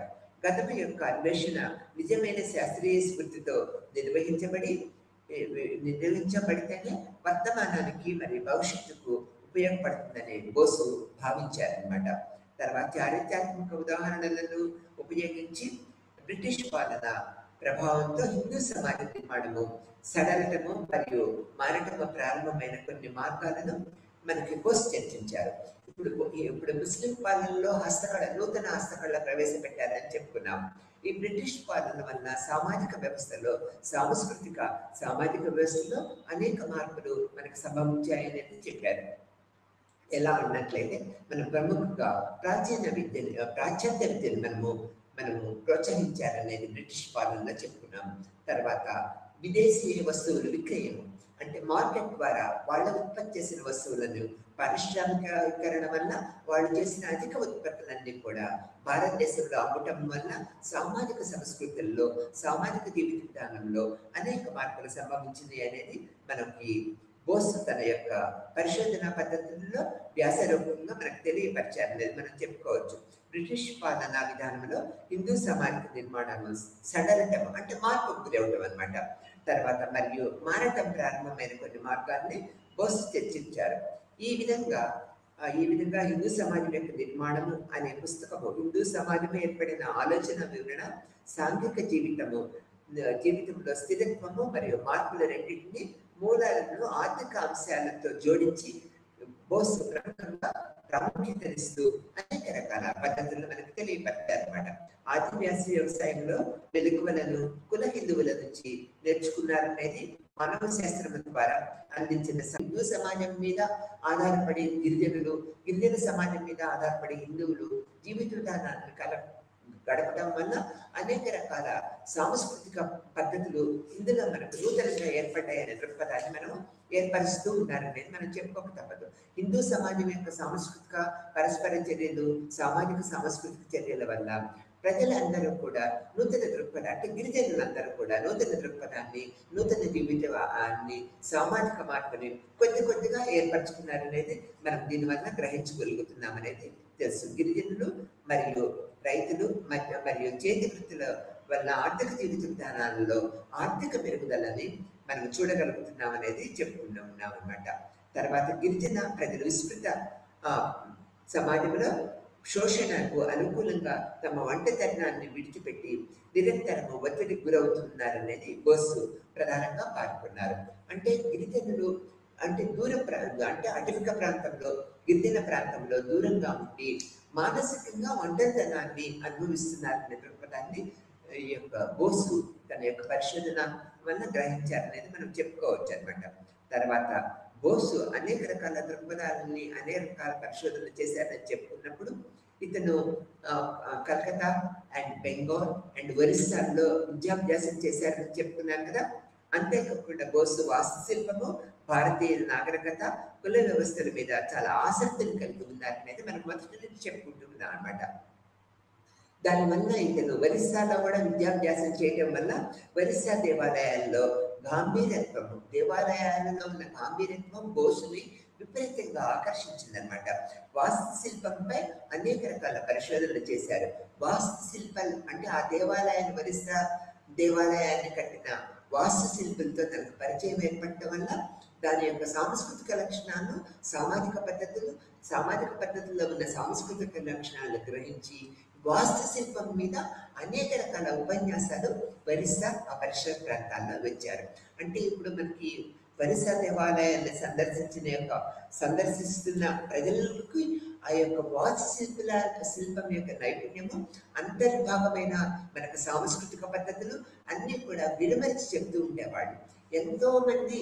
గతం యొక్క అన్వేషణ నిజమైన శాస్త్రీయ స్ఫూర్తితో నిర్వహించబడితేనే వర్తమానానికి మరియు భవిష్యత్తుకు ఉపయోగపడుతుందని బోసు భావించారనమాట. తర్వాత చారిత్రాత్మక ఉదాహరణలను ఉపయోగించి బ్రిటిష్ పాలన ప్రభావంతో హిందూ సమాజ నిర్మాణము సడలటము మరియు మారటము ప్రారంభమైన కొన్ని మార్గాలను మనకి బోస్ చర్చించారు. ఇప్పుడు ముస్లిం పాలనలో నూతన హస్తకళ ప్రవేశపెట్టారని చెప్పుకున్నాం. ఈ బ్రిటిష్ పాలన వల్ల సామాజిక వ్యవస్థలో అనేక మార్పులు మనకు సంభవించాయని చెప్పారు. ఎలా ఉన్నట్లయితే మనం ప్రముఖంగా పాశ్చాత్య విద్యను మనము ప్రోత్సహించారనేది బ్రిటిష్ పాలనలో చెప్పుకున్నాం. తర్వాత విదేశీ వస్తువుల విక్రయం అంటే మార్కెట్ ద్వారా వాళ్ళ ఉత్పత్తి చేసిన వస్తువులను పారిశ్రామికీకరణ వల్ల వాళ్ళు చేసిన అధిక ఉత్పత్తులన్నీ కూడా భారతదేశంలో అమ్మటం వల్ల సామాజిక సంస్కృతుల్లో, సామాజిక జీవిత విధానంలో అనేక మార్పులు సంభవించింది అనేది మనకి బోస్ తన యొక్క పరిశోధన పద్ధతుల్లో వ్యాసరూపంగా మనకు తెలియపరిచారనేది మనం చెప్పుకోవచ్చు. బ్రిటిష్ పాలనా విధానంలో హిందూ సామాజిక నిర్మాణం సడలటం అంటే మార్పు గురవటం అనమాట. తర్వాత మరియు మారటం ప్రారంభమైన కొన్ని మార్గాల్ని బోస్ చర్చించారు. ఈ విధంగా హిందూ సమాజం యొక్క నిర్మాణము అనే పుస్తకము హిందూ సమాజం ఏర్పడిన ఆలోచన వివరణ, సాంఘిక జీవితంలో స్థిరత్వము మరియు మార్పుల రెండింటినీ మూలాలను ఆర్థిక అంశాలతో జోడించి బోస్ ప్రముఖంగా ప్రాముఖ్యతనిస్తూ అనేక రకాల పద్ధతులను మనకు తెలియపడతారన్నమాట. ఆదివాసీ వ్యవసాయంలో మెలకువలను కుల హిందువుల నుంచి నేర్చుకున్నారనేది మానవ శాస్త్రం ద్వారా అందించిన హిందూ సమాజం మీద ఆధారపడి గిరిజన సమాజం మీద ఆధారపడి హిందువులు జీవిత విధానాన్ని గడపడం వల్ల అనేక రకాల సాంస్కృతిక పద్ధతులు ఇందులో మనకు నూతనంగా ఏర్పడ్డాయనే దృక్పథాన్ని మనం ఏర్పరుస్తూ ఉన్నారనేది మనం చెప్పుకోక తప్పదు. హిందూ సమాజం యొక్క సాంస్కృతిక పరస్పర చర్యలు, సామాజిక సాంస్కృతిక చర్యల వల్ల ప్రజలందరూ కూడా నూతన దృక్పథాన్ని, అంటే గిరిజనులందరూ కూడా నూతన దృక్పథాన్ని, నూతన జీవితాన్ని, సామాజిక మార్పుని కొద్దిగా ఏర్పరచుకున్నారనేది మనం దీనివల్ల గ్రహించగలుగుతున్నాం అనేది తెలుసు. గిరిజనులు మరియు రైతులు మరియు చేతి వృత్తుల వల్ల ఆర్థిక జీవిత విధానాలలో ఆర్థిక పెరుగుదలని మనం చూడగలుగుతున్నాం అనేది చెప్పుకున్నాం అన్నమాట. తర్వాత గిరిజన ప్రజలు విస్తృత సమాజంలో శోషణకు అనుకూలంగా తమ ఒంటరితనాన్ని విడిచిపెట్టి నిరంతరము ఒత్తిడికి గురవుతున్నారనేది బోసు ప్రధానంగా పాల్గొన్నారు. అంటే గిరిజనులు అంటే అటవిక ప్రాంతంలో, గిరిజన ప్రాంతంలో దూరంగా ఉండి మానసికంగా ఒంటరితనాన్ని అనుభవిస్తున్నారనే దృక్పథాన్ని ఈ యొక్క బోసు తన యొక్క పరిశోధన వల్ల గ్రహించారనేది మనం చెప్పుకోవచ్చు అనమాట. తర్వాత బోసు అనేక రకాల దృక్పథాలని, అనేక రకాల పరిశోధనలు చేశారని చెప్పుకున్నప్పుడు ఇతను కలకత్తా అండ్ బెంగాల్ అండ్ ఒరిస్సాలో విద్యాభ్యాసం చేశారని చెప్పుకున్నాను కదా. అంతేకాకుండా బోసు వాస్తుశిల్పము, భారతీయ నాగరికత, కుల వ్యవస్థల మీద చాలా ఆసక్తిని కలిగి ఉన్నారనేది మనం మొదటి నుంచి చెప్పుకుంటున్నాం అనమాట. దానివల్ల ఇతను ఒరిస్సాలో కూడా విద్యాభ్యాసం చేయడం వల్ల ఒరిస్సా దేవాలయాల్లో దేవాలయాలలో ఉన్న గాంభీర్యత్వం బోసుని విపరీతంగా ఆకర్షించిందనమాట. వాస్తుశిల్పంపై అనేక రకాల పరిశోధనలు చేశారు. వాస్తుశిల్పాలు అంటే ఆ ఒరిస్సా దేవాలయాన్ని కట్టిన వాస్తుశిల్పులతో తనకు పరిచయం ఏర్పడటం వల్ల దాని యొక్క సాంస్కృతిక లక్షణాలను, సామాజిక పద్ధతుల్లో ఉన్న సాంస్కృతిక లక్షణాలను గ్రహించి వాస్తుశిల్పం మీద అనేక రకాల ఉపన్యాసాలు ఒరిస్సా ఆ పరిసర ప్రాంతాల్లో వచ్చారు. అంటే ఇప్పుడు మనకి ఒరిస్సా దేవాలయాన్ని సందర్శిస్తున్న ప్రజలకు ఆ యొక్క శిల్పం యొక్క నైపుణ్యము, అంతర్భాగమైన మనకు సాంస్కృతిక పద్ధతులు అన్నీ కూడా విడమరిచి చెప్తూ ఉండేవాళ్ళు. ఎంతో మంది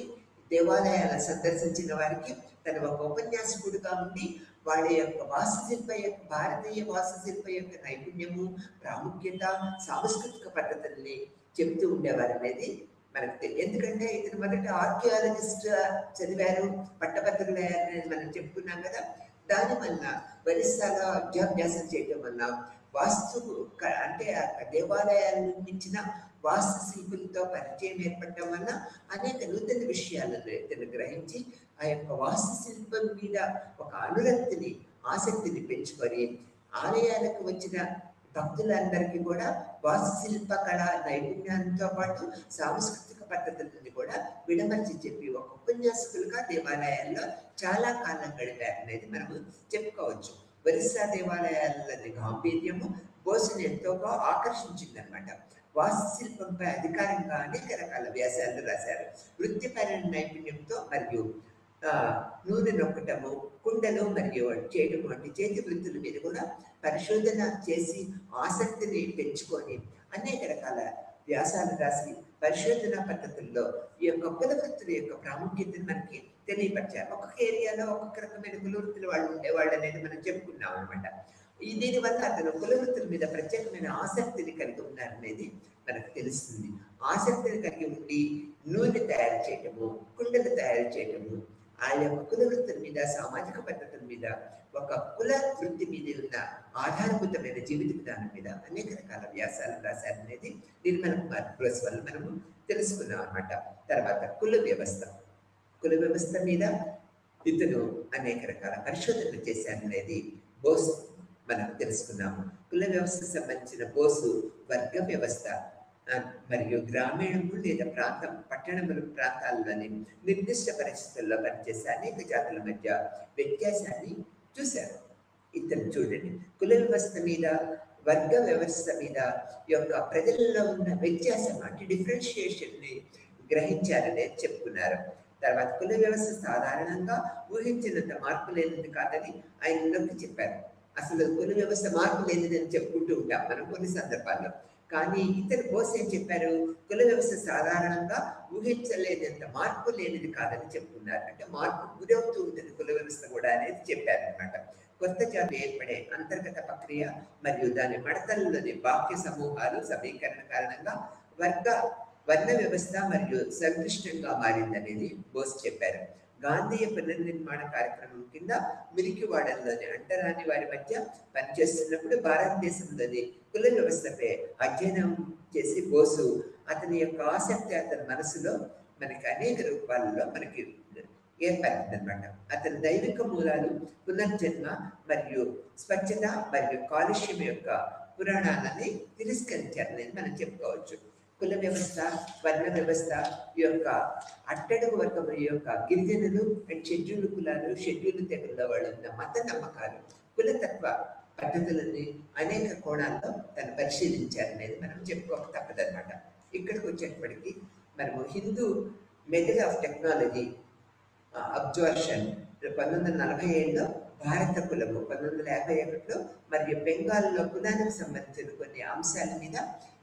దేవాలయాలను సందర్శించిన వారికి తన ఒక ఉపన్యాసకుడుగా ఉండి వాళ్ళ యొక్క భారతీయ వాస్తుశిల్ప యొక్క నైపుణ్యము, ప్రాముఖ్యత, సాంస్కృతిక పద్ధతుల్ని చెప్తూ ఉండేవారు అనేది మనకు తెలియదు. ఎందుకంటే ఇతను మొదట ఆర్కియాలజిస్ట్ చదివారు, పట్టభద్రులయ్యారు అనేది మనం చెప్పుకున్నాం కదా. దానివల్ల ఒరిస్సాలో విద్యాభ్యాసం చేయడం వల్ల అంటే దేవాలయాలు నిర్మించిన వాస్తుశిల్పులతో పరిచయం ఏర్పడటం వల్ల అనేక నూతన విషయాలను ఇతను గ్రహించి ఆ యొక్క వాస్తుశిల్పం మీద ఒక అనురక్తిని, ఆసక్తిని పెంచుకొని ఆలయాలకు వచ్చిన భక్తులందరికీ కూడా వాస్తుశిల్ప కళ నైపుణ్యంతో పాటు సాంస్కృతిక పద్ధతులని కూడా విడమర్చి చెప్పి ఒక ఉపన్యాసకులుగా దేవాలయాల్లో చాలా కాలం గడిపారనేది మనము చెప్పుకోవచ్చు. ఒరిస్సా దేవాలయాలని గాంభీర్యము బోసుని ఎంతోగా ఆకర్షించిందనమాట. వాస్తుశిల్పంపై అధికారంగా అనేక రకాల వ్యాసాలు రాశారు. వృత్తిపరమైన నైపుణ్యంతో మరియు నూనె నొక్కటము, కుండలు మరియు చేయడం వంటి చేతి వృత్తుల మీద కూడా పరిశోధన చేసి ఆసక్తిని పెంచుకొని అనేక రకాల వ్యాసాలు రాసి పరిశోధన పద్ధతుల్లో ఈ యొక్క కుల వృత్తుల యొక్క ప్రాముఖ్యతను మనకి తెలియపరిచారు. ఒక్కొక్క ఏరియాలో ఒక్కొక్క రకమైన కుల వృత్తుల వాళ్ళు ఉండేవాళ్ళు అనేది మనం చెప్పుకున్నాం అనమాట. దీనివల్ల అతను కుల వృత్తుల మీద ప్రత్యేకమైన ఆసక్తిని కలిగి ఉన్నారనేది మనకు తెలుస్తుంది. ఆసక్తిని కలిగి ఉండి నూనె తయారు చేయటము, కుండలు తయారు చేయటము, ఆ యొక్క కుల వృత్తుల మీద, సామాజిక పద్ధతుల మీద, ఒక కుల వృత్తి మీద ఉన్న ఆధారభూతమైన జీవిత విధానం మీద అనేక రకాల వ్యాసాలు రాశారనేది నిర్మల కుమార్ బోస్ వల్ల మనము తెలుసుకున్నాం అనమాట. తర్వాత కుల వ్యవస్థ మీద ఇతను అనేక రకాల పరిశోధనలు చేశారనేది బోస్ మనం తెలుసుకున్నాము. కుల వ్యవస్థకు సంబంధించిన బోసు వర్గ వ్యవస్థ మరియు గ్రామీణము లేదా పట్టణముల ప్రాంతాల్లోని నిర్దిష్ట పరిస్థితుల్లో పనిచేసే అనేక జాతుల మధ్య వ్యత్యాసాన్ని చూశారు. ఇతను చూడండి, కుల వ్యవస్థ మీద, వర్గ వ్యవస్థ మీద యొక్క ప్రజల్లో ఉన్న వ్యత్యాసం అంటే డిఫరెన్షియేషన్ని గ్రహించారనేది చెప్పుకున్నారు. తర్వాత కుల వ్యవస్థ సాధారణంగా ఊహించినంత మార్పు లేనిది కాదని ఆయన నొక్కి చెప్పారు. అసలు కుల వ్యవస్థ మార్పు లేనిదని చెప్పుకుంటూ ఉంటాం మనం కొన్ని సందర్భాల్లో. కానీ ఇతను బోస్ ఏం చెప్పారు, కుల వ్యవస్థ సాధారణంగా ఊహించలేనంత మార్పు లేనిది కాదని చెప్పుకున్నారు. అంటే మార్పు గురవుతూ ఉంటుంది కుల వ్యవస్థ కూడా అనేది చెప్పారు అనమాట. కొత్త జాతి ఏర్పడే అంతర్గత ప్రక్రియ మరియు దాని మడతల్లోని బాహ్య సమూహాలు సమీకరణ కారణంగా వర్ణ వ్యవస్థ మరియు సంక్లిష్టంగా మారిందనేది బోస్ చెప్పారు. గాంధీయ పునర్నిర్మాణ కార్యక్రమం కింద మిరికివాడల్లోని అంటరాని వారి మధ్య పనిచేస్తున్నప్పుడు భారతదేశంలోని కుల వ్యవస్థపై అధ్యయనం చేసి బోసు అతని యొక్క ఆసక్తి అతని మనసులో మనకి అనేక రూపాలలో మనకి ఏర్పడిందనమాట. అతని దైవిక మూలాలు, పునర్జన్మ మరియు స్వచ్ఛత మరియు కాలుష్యం యొక్క పురాణాలని తిరస్కరించారనేది మనం చెప్పుకోవచ్చు. కుల వ్యవస్థ, వర్ణ వ్యవస్థ యొక్క అట్టడుగు వర్గం యొక్క గిరిజనులు అండ్ షెడ్యూల్ కులాలు, షెడ్యూల్ తెగల వాళ్ళు ఉన్న మత నమ్మకాలు, కులతత్వ పద్ధతులని అనేక కోణాల్లో తను పరిశీలించారనేది మనం చెప్పుకోక తప్పదన్నమాట. ఇక్కడికి వచ్చేటప్పటికి మనము Hindu method of technology absorption 1947లో, భారత కులము 1951లో, మరియు బెంగాల్లో కులానికి సంబంధించిన కొన్ని అంశాల మీద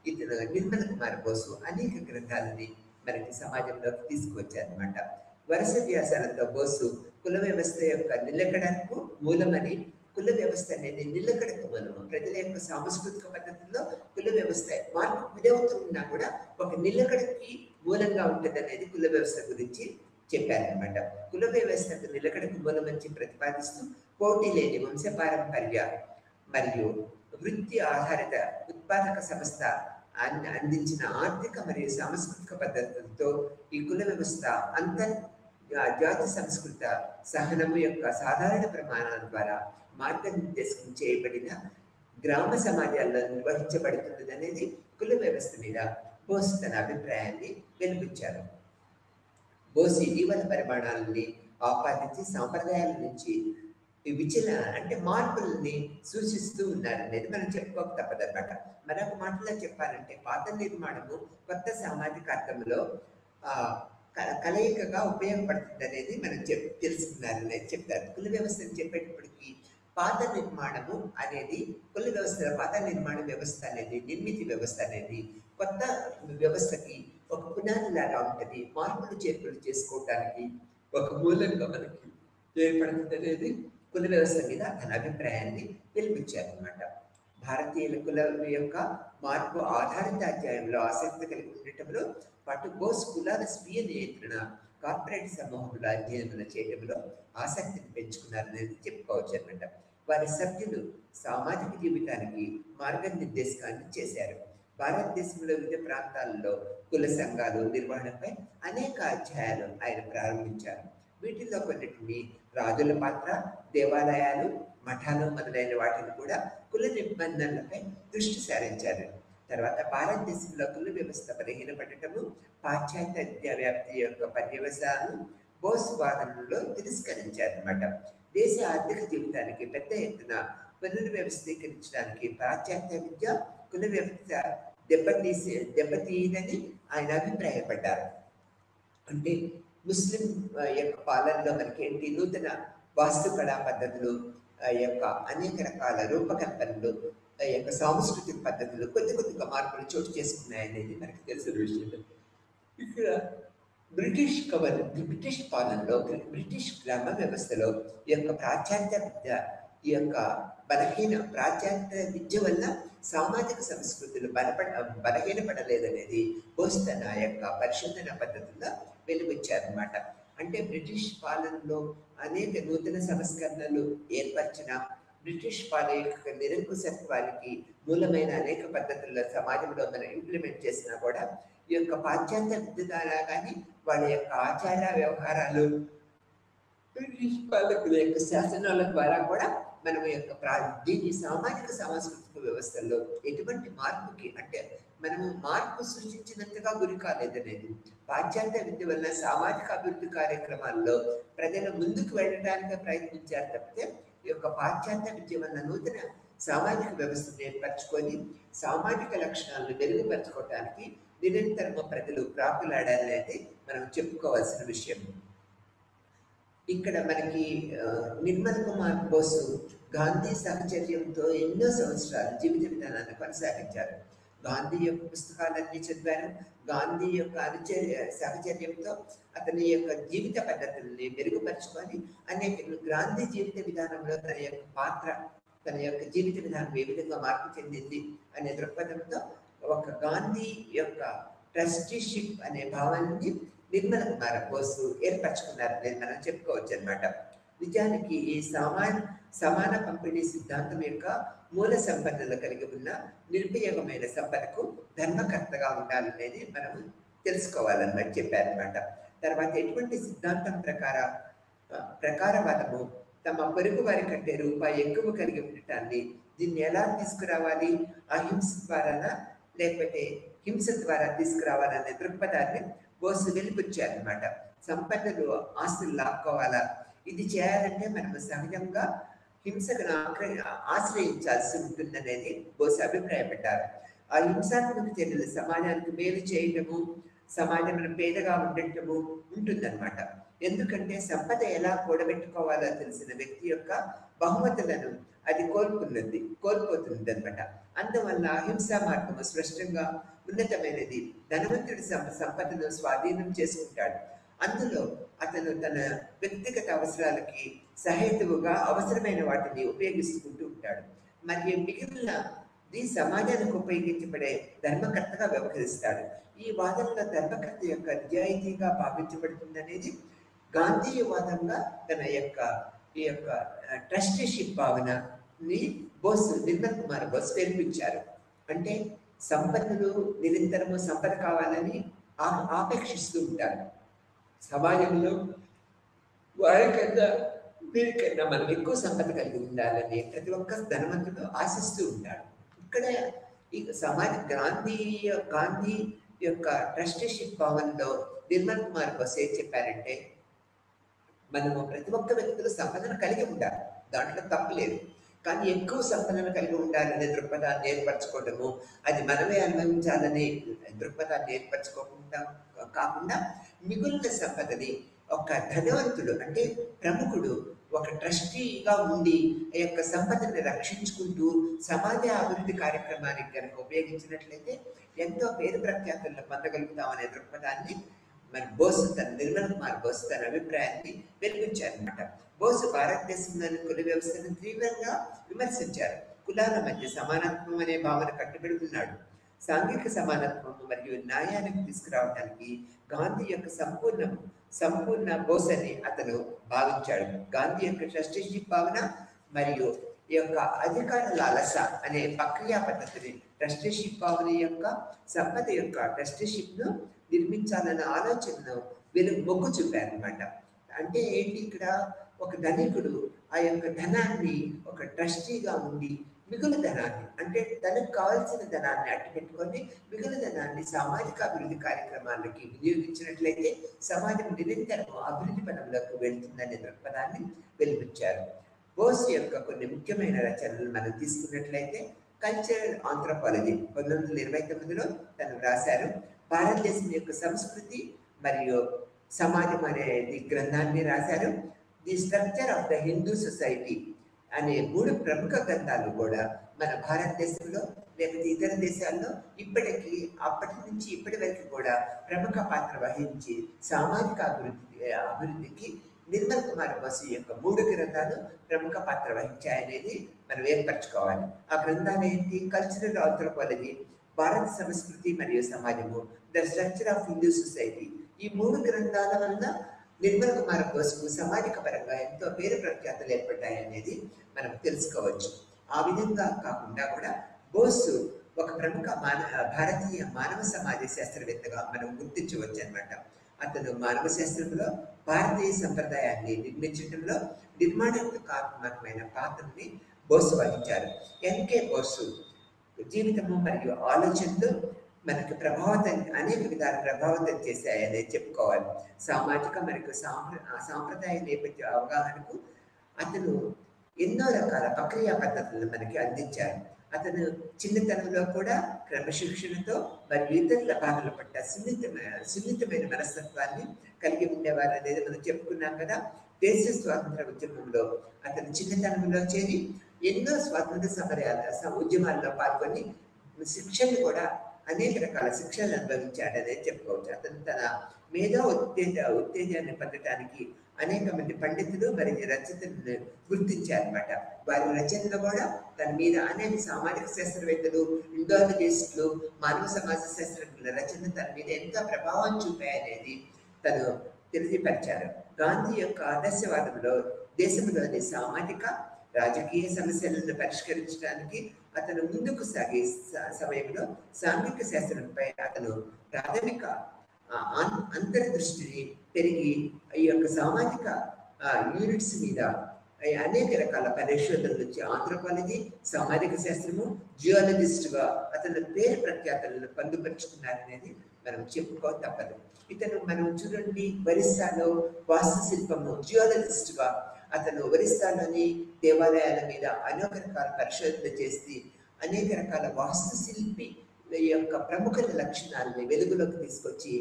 ఇతను నిర్మల్ కుమార్ బోసు అనేక గ్రంథాలని మనకి సమాజంలోకి తీసుకువచ్చారనమాట. వరుస వ్యాసాలతో బోసు కుల వ్యవస్థ యొక్క నిలకడకు మూలమని, కుల వ్యవస్థ అనేది నిలకడకు మూలము, ప్రజల యొక్క సాంస్కృతిక పద్ధతుల్లో కుల వ్యవస్థ మార్పు విడవుతూ ఉన్నా కూడా ఒక నిలకడకి మూలంగా ఉంటుంది అనేది కుల వ్యవస్థ గురించి చెప్పారనమాట. కుల వ్యవస్థకు నిలకడకు మూలమని ప్రతిపాదిస్తూ పోటీ లేని వంశపారంపర్య మరియు వృత్తి ఆధారిత ఉత్పాదక సంస్థ అందించిన ఆర్థిక మరియు సాంస్కృతిక పద్ధతులతో ఈ కుల వ్యవస్థ జాతి సంస్కృత సహనము యొక్క సాధారణ ప్రమాణాల ద్వారా మార్గనిర్దేశం చేయబడిన గ్రామ సమాజాల్లో నిర్వహించబడుతున్నది అనేది కుల వ్యవస్థ మీద బోస్ తన అభిప్రాయాన్ని వెలిపించారు. బోస్ ఇటీవల పరిమాణాలని ఆపాదించి సాంప్రదాయాల నుంచి అంటే మార్పులని సూచిస్తూ ఉన్నారనేది మనం చెప్పుకోక తప్పదన్నమాట. మరొక మాటలో చెప్పాలంటే పాత నిర్మాణము కొత్త సామాజిక అర్థంలో కలయికగా ఉపయోగపడుతుంది అనేది మనం తెలుసుకున్నారనేది చెప్పారు. కుల వ్యవస్థను చెప్పేటప్పటికి పాత నిర్మాణము అనేది కుల వ్యవస్థ, పాత నిర్మాణ వ్యవస్థ అనేది, నిర్మితి వ్యవస్థ అనేది కొత్త వ్యవస్థకి ఒక పునాది లాగా ఉంటుంది. మార్పులు చేర్పులు చేసుకోవడానికి ఒక మూలంగా మనకి ఏర్పడుతుంది అనేది కుల వ్యవస్థ మీద తన అభిప్రాయాన్ని వెలిపించారనమాట. భారతీయుల కుల యొక్క మార్పు ఆధారిత అధ్యాయంలో ఆసక్తి కలిగి ఉండటంలో పాటు బోస్ కులాల స్వీయ నియంత్రణ, కార్పొరేట్ సమూహంలో అధ్యయనం చేయడంలో ఆసక్తిని పెంచుకున్నారనేది చెప్పుకోవచ్చు అనమాట. వారి సభ్యులు సామాజిక జీవితానికి మార్గనిర్దేశకాన్ని చేశారు. భారతదేశంలో వివిధ ప్రాంతాల్లో కుల సంఘాలు నిర్వహణపై అనేక అధ్యాయాలు ఆయన ప్రారంభించారు. వీటిల్లో కొన్నిటిని రాజుల పాత్ర, దేవాలయాలు, మఠాలు మొదలైన వాటిని కూడా కుల నిబంధనలపై దృష్టి సారించారు. తర్వాత భారతదేశంలో కుల వ్యవస్థ బలహీనపడటము, పాశ్చాత్య విద్యా వ్యాప్తి యొక్క పర్యవసానాలు బోస్ వాదనలో తిరస్కరించారన్నమాట. దేశ ఆర్థిక జీవితానికి పెద్ద ఎత్తున పునర్వ్యవస్థీకరించడానికి పాశ్చాత్య విద్య కుల వ్యవస్థ దెబ్బతీయదని ఆయన అభిప్రాయపడ్డారు. అంటే ముస్లిం యొక్క పాలనలో మనకి ఏంటి, నూతన వాస్తుకళా పద్ధతులు యొక్క అనేక రకాల రూపకల్పనలు యొక్క సాంస్కృతిక పద్ధతులు కొద్దిగా మార్పులు చోటు చేసుకున్నాయనేది మనకి తెలిసిన విషయం. ఇక్కడ బ్రిటిష్ పాలనలో, బ్రిటిష్ గ్రామ వ్యవస్థలో ఈ యొక్క పాశ్చాత్య విద్య, ఈ యొక్క పాశ్చాత్య విద్య వల్ల సామాజిక సంస్కృతులు బలహీనపడలేదనేది బోస్ తన యొక్క పరిశోధన పద్ధతుల్లో వెలువచ్చారన్నమాట. అంటే బ్రిటిష్ పాలనలో అనేక నూతన సంస్కరణలు ఏర్పరిచిన, బ్రిటిష్ పాలన యొక్క నిరంకుశత్వానికి మూలమైన అనేక పద్ధతుల్లో సమాజంలో మనం ఇంప్లిమెంట్ చేసినా కూడా ఈ యొక్క పాశ్చాత్య విద్య ద్వారా కానీ వాళ్ళ యొక్క ఆచార వ్యవహారాలు, బ్రిటిష్ పాలకుల యొక్క శాసనాల ద్వారా కూడా మనం దీన్ని సామాజిక సాంస్కృతిక వ్యవస్థల్లో ఎటువంటి మార్పుకి అంటే మనము మార్పు సృష్టించినంతగా గురి కాలేదనేది. పాశ్చాత్య విద్య వల్ల సామాజిక అభివృద్ధి కార్యక్రమాల్లో ప్రజలు ముందుకు వెళ్ళడానికి ప్రయత్నించారు తప్పితే ఈ యొక్క పాశ్చాత్య విద్య వల్ల నూతన సామాజిక వ్యవస్థను ఏర్పరచుకొని సామాజిక లక్షణాలను మెరుగుపరచుకోవడానికి నిరంతరము ప్రజలు ప్రాకులాడారనేది మనం చెప్పుకోవాల్సిన విషయం. ఇక్కడ మనకి నిర్మల్ కుమార్ బోసు గాంధీ సహచర్యంతో ఎన్నో సంవత్సరాలు జీవిత విధానాన్ని కొనసాగించారు. గాంధీ యొక్క పుస్తకాలన్నీ చదివారు. గాంధీ యొక్క సహచర్యంతో అతని యొక్క జీవిత పద్ధతుల్ని మెరుగుపరుచుకొని గాంధీ జీవిత విధానంలో తన యొక్క పాత్ర, తన యొక్క జీవిత విధానం ఏ విధంగా మార్పు చెందింది అనే దృక్పథంతో ఒక గాంధీ యొక్క ట్రస్టీషిప్ అనే భావాన్ని నిర్మల్ కుమార్ బోసు ఏర్పరచుకున్నారనేది మనం చెప్పుకోవచ్చు అనమాట. నిజానికి ఈ సమాన పంపిణీ సిద్ధాంతం యొక్క మూల సంపదలు కలిగి ఉన్న నిరుపయోగమైన సంపదకు ధర్మకర్తగా ఉండాలనేది మనం తెలుసుకోవాలన్నమాట చెప్పారనమాట. తర్వాత ఎటువంటి సిద్ధాంతం ప్రకారవాదము తమ పొరుగు వారి కంటే రూపాయి ఎక్కువ కలిగి ఉండటాన్ని దీన్ని ఎలా తీసుకురావాలి, అహింస ద్వారానా లేకపోతే హింస ద్వారా తీసుకురావాలనే దృక్పథాన్ని బోసు వెలిపుచ్చారనమాట. సంపదలు ఆస్తులు లాక్కోవాలా, ఇది చేయాలంటే మనం సహజంగా హింసకు ఆశ్రయించాల్సి ఉంటుందనేది బోసు అభిప్రాయపడ్డారు. ఆ హింసాత్మక చర్యలు సమాజానికి మేలు చేయటము, సమాజంలో పేదగా ఉండటము ఉంటుందన్నమాట. ఎందుకంటే సంపద ఎలా కూడబెట్టుకోవాలో తెలిసిన వ్యక్తి యొక్క బహుమతులను అది కోల్పోతుంది అనమాట. అందువల్ల అహింసా మార్గము స్పష్టంగా ఉన్నతమైనది. ధనవంతుడి సంపదను స్వాధీనం చేసుకుంటాడు. అందులో అతను తన వ్యక్తిగత అవసరాలకి సహేతువుగా అవసరమైన వాటిని ఉపయోగించుకుంటూ ఉంటాడు. మరియు మిగిలినది సమాజానికి ఉపయోగించబడే ధర్మకర్తగా వ్యవహరిస్తాడు. ఈ వాదనలో ధర్మకర్త యొక్క నిజాయితీగా భావించబడుతుందనేది గాంధీ వాదంగా తన ఈ యొక్క ట్రస్టీషిప్ భావనని నిర్మల్ కుమార్ బోసు పేర్పించారు. అంటే సంపన్నులు నిరంతరము సంపద కావాలని ఆపేక్షిస్తూ ఉంటారు. సమాజంలో వారికన్నా వీరికన్నా మనం ఎక్కువ సంపద కలిగి ఉండాలని ప్రతి ఒక్క ధనవంతుడు ఆశిస్తూ ఉంటాడు. ఇక్కడ ఈ గాంధీ యొక్క ట్రస్టీషిప్ భావనలో నిర్మల్ కుమార్ బోసు ఏం చెప్పారంటే, మనము ప్రతి ఒక్క వ్యక్తులు సంపదను కలిగి ఉండాలి, దాంట్లో తప్పు లేదు. కానీ ఎక్కువ సంపదను కలిగి ఉండాలనే దృక్పథాన్ని ఏర్పరచుకోవడము, అది మనమే అనుభవించాలనే దృక్పథాన్ని ఏర్పరచుకోకుండా కాకుండా మిగులిన సంపదని ఒక ధనవంతుడు అంటే ప్రముఖుడు ఒక ట్రస్టీగా ఉండి ఆ యొక్క సంపదను రక్షించుకుంటూ సమాజ అభివృద్ధి కార్యక్రమానికి కనుక ఉపయోగించినట్లయితే ఎంతో పేరు ప్రఖ్యాతులను పొందగలుగుతామనే దృక్పథాన్ని మన నిర్మల్ కుమార్ బోసు తన అభిప్రాయాన్ని వెలిపించారనమాట. బోసు భారతదేశంలోని కుల వ్యవస్థను తీవ్రంగా విమర్శించారు. కులాల మధ్య సమానత్వం అనే భావన కట్టుబడి ఉన్నాడు. సాంఘిక సమానత్వం మరియు న్యాయానికి తీసుకురావడానికి గాంధీ యొక్క సంపూర్ణ బోసు అని అతను భావించాడు. గాంధీ యొక్క ట్రస్టీషిప్ భావన మరియు ఈ యొక్క అధికార లాలస అనే ప్రక్రియా పద్ధతిని ట్రస్టీషిప్ భావన యొక్క సంపద యొక్క ట్రస్టీషిప్ను నిర్మించాలన్న ఆలోచనను వీళ్ళు మొగ్గు చూపారనమాట. అంటే ఏంటి, ఇక్కడ ఒక ధనికుడు ఆ యొక్క ధనాన్ని ఒక ట్రస్టీగా ఉండి మిగులు ధనాన్ని అంటే తనకు కావాల్సిన ధనాన్ని అట్టుపెట్టుకొని మిగులు ధనాన్ని సామాజిక అభివృద్ధి కార్యక్రమాలకి వినియోగించినట్లయితే సమాజం నిరంతరం అభివృద్ధి పదంలోకి వెళ్తుందనే దృక్పథాన్ని వెలిపించారు. బోసు యొక్క కొన్ని ముఖ్యమైన రచనలు మనం తీసుకున్నట్లయితే కల్చరల్ ఆంథ్రోపాలజీ 1929లో తను రాశారు. భారతదేశం యొక్క సంస్కృతి మరియు సమాజం అనేది గ్రంథాన్ని రాశారు. The structure of the Hindu society అనే 3 ప్రముఖ గ్రంథాలు కూడా మన భారతదేశంలో లేకపోతే ఇతర దేశాల్లో అప్పటి నుంచి ఇప్పటి వరకు కూడా ప్రముఖ పాత్ర వహించి సామాజిక అభివృద్ధికి నిర్మల్ కుమార్ బోసు యొక్క 3 గ్రంథాలు ప్రముఖ పాత్ర వహించాయనేది మనం ఏర్పరచుకోవాలి. ఆ గ్రంథాలు ఏంటి? కల్చరల్ ఆంథ్రోపాలజీ, భారత సంస్కృతి మరియు సమాజము, the structure of Hindu society. ఈ 3 గ్రంథాల వల్ల నిర్మల్ కుమార్ బోసుకు సామాజిక పరంగా ఎంతో పేరు ప్రఖ్యాతులు ఏర్పడ్డాయనేది మనం తెలుసుకోవచ్చు. ఆ విధంగా కాకుండా కూడా బోసు ఒక ప్రముఖ భారతీయ మానవ సమాజ శాస్త్రవేత్తగా మనం గుర్తించవచ్చు అనమాట. అతను మానవ శాస్త్రంలో భారతీయ సంప్రదాయాన్ని నిర్మించడంలో నిర్మాణాత్మకమైన పాత్రని బోసు వహించారు. ఎన్కే బోసు జీవితము మరియు ఆలోచనలు మనకు అనేక విధాల ప్రభావితం చేశాయనే చెప్పుకోవాలి. సామాజిక మరియు సాంప్రదాయ నేపథ్య అవగాహనకు అతను ఎన్నో రకాల ప్రక్రియ పద్ధతులను మనకి అందించారు. అతను చిన్నతనంలో కూడా క్రమశిక్షణతో మరియు ఇతరుల బాధల పట్ల సున్నితమైన మనస్తత్వాన్ని కలిగి ఉండేవారు అనేది మనం చెప్పుకున్నాం కదా. దేశ స్వాతంత్ర ఉద్యమంలో అతను చిన్నతనంలో చేరి ఎన్నో స్వాతంత్ర ఉద్యమాల్లో పాల్గొని శిక్షలు కూడా అనేక రకాల శిక్షలు అనుభవించాడనే చెప్పుకోవచ్చు. అతను తన మేధో ఉత్తేజాన్ని పొందడానికి అనేక మంది పండితులు మరియు రచయితలను గుర్తించారన్నమాట. వారి రచనలు కూడా తన మీద అనేక సామాజిక శాస్త్రవేత్తలు, ఇండోలజిస్టులు, మానవ సమాజ శాస్త్రజ్ఞుల రచనలు తన మీద ఎంతో ప్రభావం చూపాయనేది తను తెలియపరిచారు. గాంధీ యొక్క ఆదర్శవాదంలో దేశంలోని సామాజిక రాజకీయ సమస్యలను పరిష్కరించడానికి అతను ముందుకు సాగే సమయంలో సాంఘిక శాస్త్రంపై అతను ప్రాథమిక అంతర్దృష్టిని పెరిగి ఈ యొక్క సామాజిక యూనిట్స్ మీద అనేక రకాల పరిశోధనలు వచ్చి ఆంథ్రోపాలజీ, సామాజిక శాస్త్రము, జియాలజిస్ట్గా అతను పేరు ప్రఖ్యాతలను పొందుపరుచుకున్నారనేది మనం చెప్పుకో తప్పదు. మనం చూడండి, ఒరిస్సాలో వాస్తుశిల్పము జియాలజిస్ట్గా అతను ఒరిస్సాలోని దేవాలయాల మీద అనేక రకాల పరిశోధనలు చేసి అనేక రకాల వాస్తుశిల్పి యొక్క ప్రముఖుల లక్షణాలని వెలుగులోకి తీసుకొచ్చి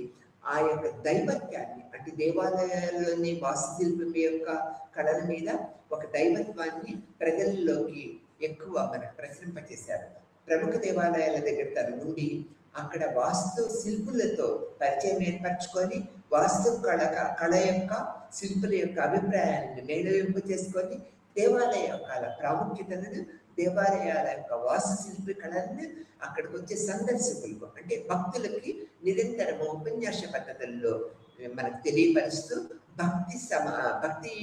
ఆ యొక్క దైవత్యాన్ని, అంటే దేవాలయాల్లోని వాస్తుశిల్పం యొక్క కళల మీద ఒక దైవత్వాన్ని ప్రజల్లోకి ఎక్కువ మనకు ప్రసరింపచేశారు. ప్రముఖ దేవాలయాల దగ్గర తన నుండి అక్కడ వాస్తు శిల్పులతో పరిచయం ఏర్పరచుకొని వాస్తు కళ యొక్క శిల్పుల యొక్క అభిప్రాయాన్ని మేళవింపు చేసుకొని దేవాలయాల ప్రాముఖ్యతలను, దేవాలయాల యొక్క వాస్తు శిల్పి కళలను అక్కడికి వచ్చే సందర్శకులకు, అంటే భక్తులకి నిరంతరము ఉపన్యాస పద్ధతుల్లో మనకు తెలియపరుస్తూ భక్తి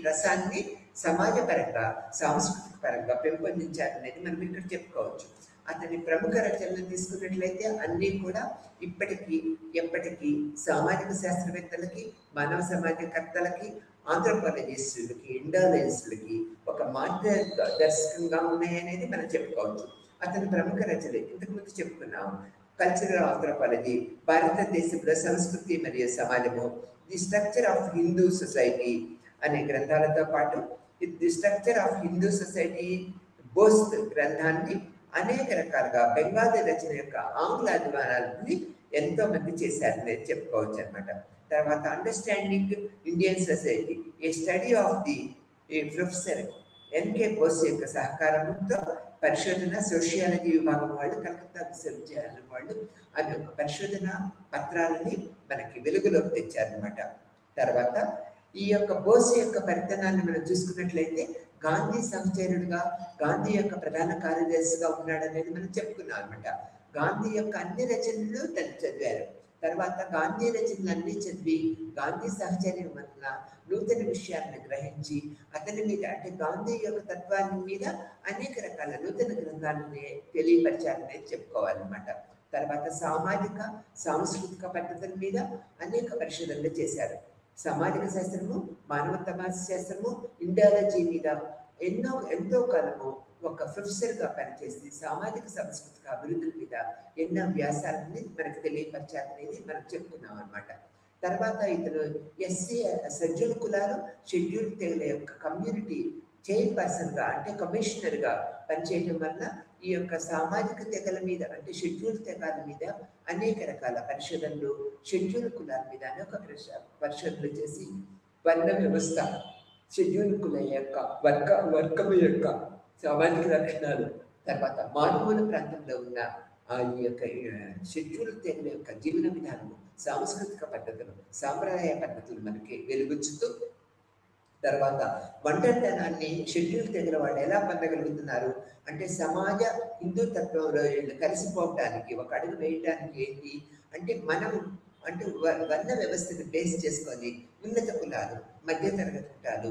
రసాన్ని సమాజపరంగా, సాంస్కృతిక పరంగా పెంపొందించారనేది మనం ఇక్కడ చెప్పుకోవచ్చు. అతని ప్రముఖ రచనలు తీసుకున్నట్లయితే అన్నీ కూడా ఎప్పటికీ సామాజిక శాస్త్రవేత్తలకి, మానవ సమాజకర్తలకి, ఆంథ్రోపాలజిస్టులకి, ఇండాలజిస్టులకి ఒక మార్గదర్శకంగా ఉన్నాయనేది మనం చెప్పుకోవచ్చు. అతని ప్రముఖ రచనలు ఇంతకుముందు చెప్పుకున్నాం. కల్చరల్ ఆంథ్రోపాలజీ, భారతదేశంలో సంస్కృతి మరియు సమాజము, the structure of Hindu society అనే గ్రంథాలతో పాటు the structure of Hindu society Bose గ్రంథాన్ని అనేక రకాలుగా బెంగాలీ రచన యొక్క ఆంగ్ల అధ్వానాన్ని ఎంతో మంది చేశారని చెప్పుకోవచ్చు అనమాట. తర్వాత understanding Indian society, a study of the professor N K Bose యొక్క సహకారంతో పరిశోధన సోషియాలజీ విభాగం వాళ్ళు, కలకత్తా విశ్వవిద్యాలయం వాళ్ళు అనే పరిశోధన పత్రాలని మనకి వెలుగులోకి తెచ్చారనమాట. తర్వాత ఈ యొక్క బోస్ యొక్క పరితనాన్ని మనం చూసుకున్నట్లయితే గాంధీ సహచరుడుగా, గాంధీ యొక్క ప్రధాన కార్యదర్శిగా ఉన్నాడనేది మనం చెప్పుకున్నాం అనమాట. గాంధీ యొక్క అన్ని రచనలు తను చదివారు. తర్వాత గాంధీ రచనలు అన్ని చదివి గాంధీ సహచర్యం వలన నూతన విషయాలను గ్రహించి అతని మీద, అంటే గాంధీ యొక్క తత్వాన్ని మీద అనేక రకాల నూతన గ్రంథాలని తెలియపరిచారనేది చెప్పుకోవాలన్నమాట. తర్వాత సామాజిక సాంస్కృతిక పద్ధతుల మీద అనేక పరిశోధనలు చేశారు. సామాజిక శాస్త్రము, మానవ సమాజ శాస్త్రము, ఇండియాలజీ మీద ఎంతో కాలము ఒక ప్రొఫెసర్గా పనిచేసి సామాజిక సాంస్కృతిక అభివృద్ధి మీద ఎన్నో వ్యాసాలని మనకు తెలియపరిచారనేది మనం చెప్పుకున్నాం అనమాట. తర్వాత ఇతను ఎస్సీ షెడ్యూల్ కులాలు, షెడ్యూల్ తెగల యొక్క కమ్యూనిటీ చైర్పర్సన్గా, అంటే కమిషనర్గా పనిచేయడం వల్ల ఈ యొక్క సామాజిక తెగల మీద, అంటే షెడ్యూల్ తెగల మీద అనేక రకాల పరిశోధనలు, షెడ్యూల్ కులాల మీద అనేక పరిశోధనలు చేసి వర్ణ వ్యవస్థ, షెడ్యూల్ కుల యొక్క వర్గం యొక్క సామాజిక లక్షణాలు, తర్వాత మారుమూల ప్రాంతంలో ఉన్న ఈ యొక్క షెడ్యూల్ తెగల యొక్క జీవన విధానము, సాంస్కృతిక పద్ధతులు, సాంప్రదాయ పద్ధతులు మనకి వెలుగుచ్చుతూ, తర్వాత ఒంటరితనాన్ని షెడ్యూల్ తెగల వాళ్ళు ఎలా పొందగలుగుతున్నారు అంటే సమాజ హిందూ తత్వంలో కలిసిపోవటానికి ఒక అడుగు వేయటానికి ఏంటి అంటే వర్ణ వ్యవస్థను బేస్ చేసుకొని ఉన్నత కులాలు, మధ్యతరగతి కులాలు,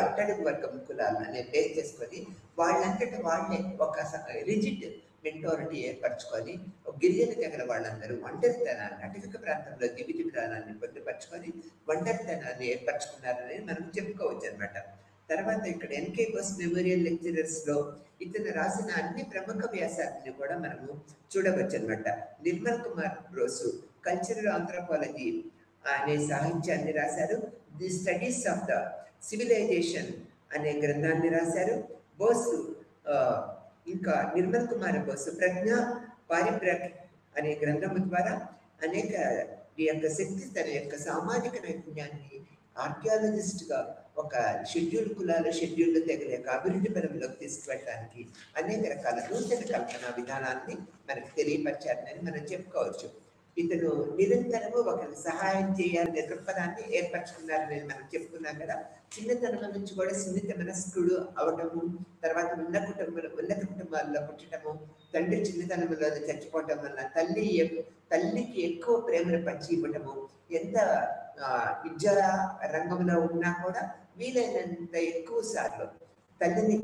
అట్టడుగు వర్గం కులాలు అనే బేస్ చేసుకొని వాళ్ళంతటా వాళ్ళే ఒక రిజిడ్ మెంటారిటీ ఏర్పరచుకొని గిరిజన తెగల వాళ్ళందరూ ఒంటరితనాన్ని అటవిక ప్రాంతంలో జీవిత విధానాన్ని పొందుపరుచుకొని ఒంటరితనాన్ని ఏర్పరచుకున్నారని మనం చెప్పుకోవచ్చు అనమాట. తర్వాత ఇక్కడ ఎన్కే బోస్ మెమోరియల్ లెక్చరర్స్లో ఇతను రాసిన అన్ని ప్రముఖ వ్యాసాలను కూడా మనము చూడవచ్చు అనమాట. నిర్మల్ కుమార్ బ్రోసు కల్చరల్ ఆంథ్రోపాలజీ అనే సాహిత్యాన్ని రాశారు. The studies of the civilization అనే గ్రంథాన్ని రాశారు. బోసు ఇంకా నిర్మల్ కుమార్ బోసు ప్రజ్ఞా పారిబ్రాక్ అనే గ్రంథము ద్వారా అనేక ఈ యొక్క శక్తి తన యొక్క సామాజిక నైపుణ్యాన్ని ఆర్కియాలజిస్ట్గా ఒక షెడ్యూల్ కులాల షెడ్యూల్ తెగల యొక్క అభివృద్ధి పరంలోకి తీసుకువెళ్ళడానికి అనేక రకాల నూతన కల్పన విధానాన్ని మనకు తెలియపరిచారని మనం చెప్పుకోవచ్చు. ఇతను నిరంతరము ఒకరికి సహాయం చేయాలనే దృక్పథాన్ని ఏర్పరచుకున్నారని మనం చెప్పుకున్నాం కదా. చిన్నతనం నుంచి కూడా సున్నిత మనస్కుడు అవటము, తర్వాత ఉన్నత కుటుంబాల్లో పుట్టడము, తండ్రి చిన్నతనంలో చచ్చిపోవటం వల్ల తల్లికి ఎక్కువ ప్రేమను పంచి ఇవ్వటము, ఎంత విద్యా రంగంలో ఉన్నా కూడా వీలైనంత ఎక్కువ సార్లు తల్లిని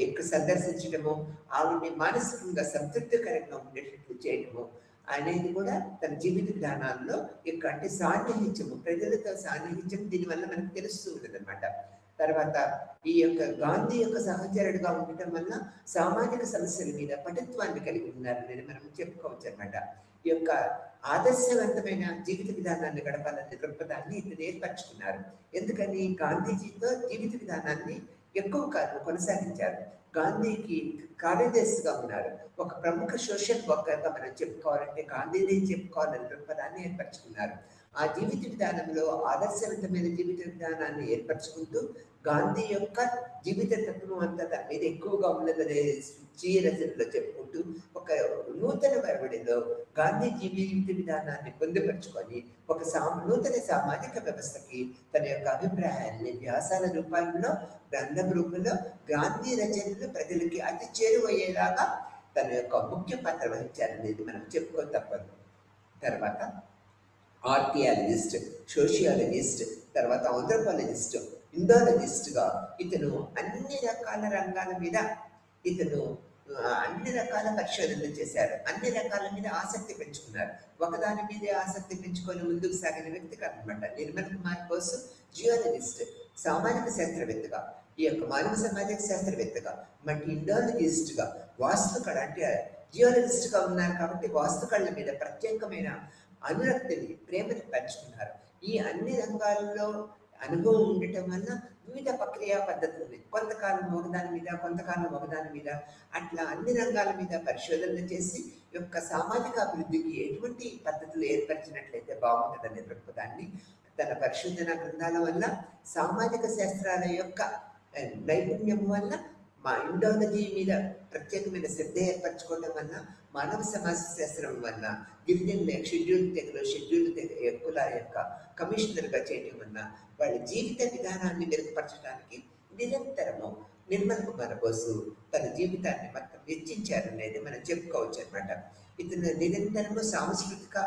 ఎక్కువ సందర్శించడము, ఆవిడ్ని మానసికంగా సంతృప్తికరంగా ఉండేటట్లు చేయడము అనేది కూడా తన జీవిత విధానాల్లో అంటే సాన్నిహిత్యము, ప్రజలతో సాన్నిహిత్యం దీనివల్ల మనకు తెలుస్తూ ఉంటుంది అనమాట. తర్వాత ఈ యొక్క గాంధీ యొక్క సహచరుడుగా ఉండటం వల్ల సామాజిక సమస్యల మీద పటుత్వాన్ని కలిగి ఉన్నారని మనం చెప్పుకోవచ్చు అనమాట. ఈ యొక్క ఆదర్శవంతమైన జీవిత విధానాన్ని గడపాలనే దృక్పథాన్ని ఇతను ఏర్పరచుకున్నారు. ఎందుకని గాంధీజీతో జీవిత విధానాన్ని ఎక్కువ కాలం కొనసాగించారు. గాంధీకి కార్యదర్శిగా ఉన్నారు. ఒక ప్రముఖ సోషల్ వర్కర్గా మనం చెప్పుకోవాలంటే గాంధీని చెప్పుకోవాలనే దృక్పథాన్ని ఏర్పరచుకున్నారు. ఆ జీవిత విధానంలో ఆదర్శవంతమైన జీవిత విధానాన్ని ఏర్పరచుకుంటూ గాంధీ యొక్క జీవిత తత్వం అంతా దాని మీద ఎక్కువగా ఉన్నదనే స్వీయ రచనలో చెప్పుకుంటూ ఒక నూతన వరవడిలో గాంధీ జీవిత విధానాన్ని పొందుపరుచుకొని ఒక నూతన సామాజిక వ్యవస్థకి తన యొక్క అభిప్రాయాన్ని వ్యాసాల రూపంలో, గ్రంథం రూపంలో గాంధీ రచనలు ప్రజలకి అతి చేరువయ్యేలాగా తన యొక్క ముఖ్య పాత్ర వహించారనేది మనం చెప్పుకో తప్పదు. తర్వాత ఆర్కియాలజిస్ట్, సోషియాలజిస్ట్, తర్వాత ఆంథ్రోపాలజిస్ట్, ఇండాలజిస్ట్గా ఇతను అన్ని రకాల రంగాల మీద ఇతను అన్ని రకాల పరిశోధనలు చేశారు. అన్ని రకాల మీద ఆసక్తి పెంచుకున్నారు. ఒకదాని మీదే ఆసక్తి పెంచుకొని ముందుకు సాగిన వ్యక్తి కాదనమాట. నిర్మల్ కుమార్ బోసు జియాలజిస్ట్, సామాజిక శాస్త్రవేత్తగా, ఈ యొక్క మానవ సామాజిక శాస్త్రవేత్తగా, మళ్ళీ ఇండాలజిస్ట్గా, వాస్తుకళ అంటే జియాలజిస్ట్గా ఉన్నారు కాబట్టి వాస్తుకళ మీద ప్రత్యేకమైన అనురక్తిని, ప్రేమని పంచుకున్నారు. ఈ అన్ని రంగాల్లో అనుభవం ఉండటం వల్ల వివిధ ప్రక్రియ పద్ధతులు, కొంతకాలం ఒకదాని మీద, కొంతకాలం ఒకదాని మీద, అట్లా అన్ని రంగాల మీద పరిశోధనలు చేసి యొక్క సామాజిక అభివృద్ధికి ఎటువంటి పద్ధతులు ఏర్పరిచినట్లయితే బాగుంటుందనే దృక్పథాన్ని తన పరిశోధన గ్రంథాల వల్ల, సామాజిక శాస్త్రాల యొక్క నైపుణ్యం వల్ల, మా ఇండాలజీ మీద ప్రత్యేకమైన శ్రద్ధ ఏర్పరచుకోవడం వల్ల, మానవ సమాజ శాస్త్రం వల్ల, గిరిజనుల షెడ్యూల్ తెగ కులాల యొక్క కమిషనర్గా చేయడం వల్ల వాళ్ళ జీవిత విధానాన్ని మెరుగుపరచడానికి నిరంతరము నిర్మల్ కుమార్ బోసు తన జీవితాన్ని మొత్తం వెచ్చించారనేది మనం చెప్పుకోవచ్చు అనమాట. ఇతను నిరంతరము సాంస్కృతిక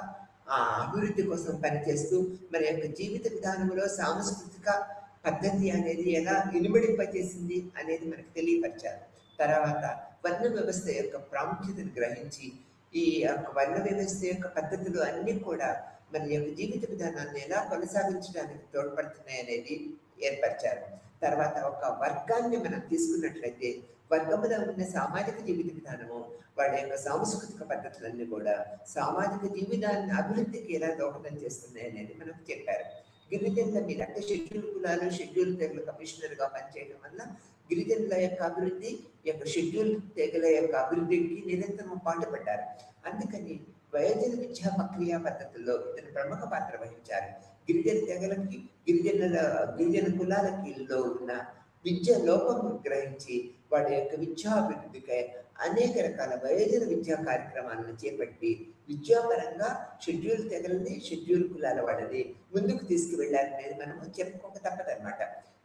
అభివృద్ధి కోసం పనిచేస్తూ మన యొక్క జీవిత విధానంలో సాంస్కృతిక పద్ధతి అనేది ఎలా ఇనుమడింపజేసింది అనేది మనకు తెలియపరిచారు. తర్వాత వర్ణ వ్యవస్థ యొక్క ప్రాముఖ్యతను గ్రహించి ఈ యొక్క వర్ణ వ్యవస్థ యొక్క పద్ధతులు అన్నీ కూడా మన యొక్క జీవిత విధానాన్ని ఎలా కొనసాగించడానికి తోడ్పడుతున్నాయి అనేది ఏర్పరిచారు. తర్వాత ఒక వర్గాన్ని మనం తీసుకున్నట్లయితే వర్గంలో ఉన్న సామాజిక జీవిత విధానము, వాళ్ళ యొక్క సాంస్కృతిక పద్ధతులన్నీ కూడా సామాజిక జీవితాన్ని అభివృద్ధికి ఎలా దోహదం చేస్తున్నాయి అనేది మనకు చెప్పారు. గిరిజనుల మీద అంటే షెడ్యూల్ కులాలు, షెడ్యూల్ తెగల కమిషనర్గా పనిచేయడం వల్ల గిరిజనుల యొక్క అభివృద్ధి, యొక్క షెడ్యూల్ తెగల యొక్క అభివృద్ధికి నిరంతరం పాటుపడ్డారు. అందుకని వయోజన విద్యా ప్రక్రియ పద్ధతుల్లో ఇతను ప్రముఖ పాత్ర వహించారు. గిరిజన తెగలకి, గిరిజన కులాలకి ఉన్న విద్య లోపం గ్రహించి వాడి యొక్క విద్యాభివృద్ధికై అనేక రకాల వయోజన విద్యా కార్యక్రమాలను చేపట్టి విద్యాపరంగా షెడ్యూల్ తెగలని, షెడ్యూల్ కులాల వాళ్ళని ముందుకు తీసుకువెళ్ళాలనేది మనము చెప్పుకోక తప్పదన్నమాట.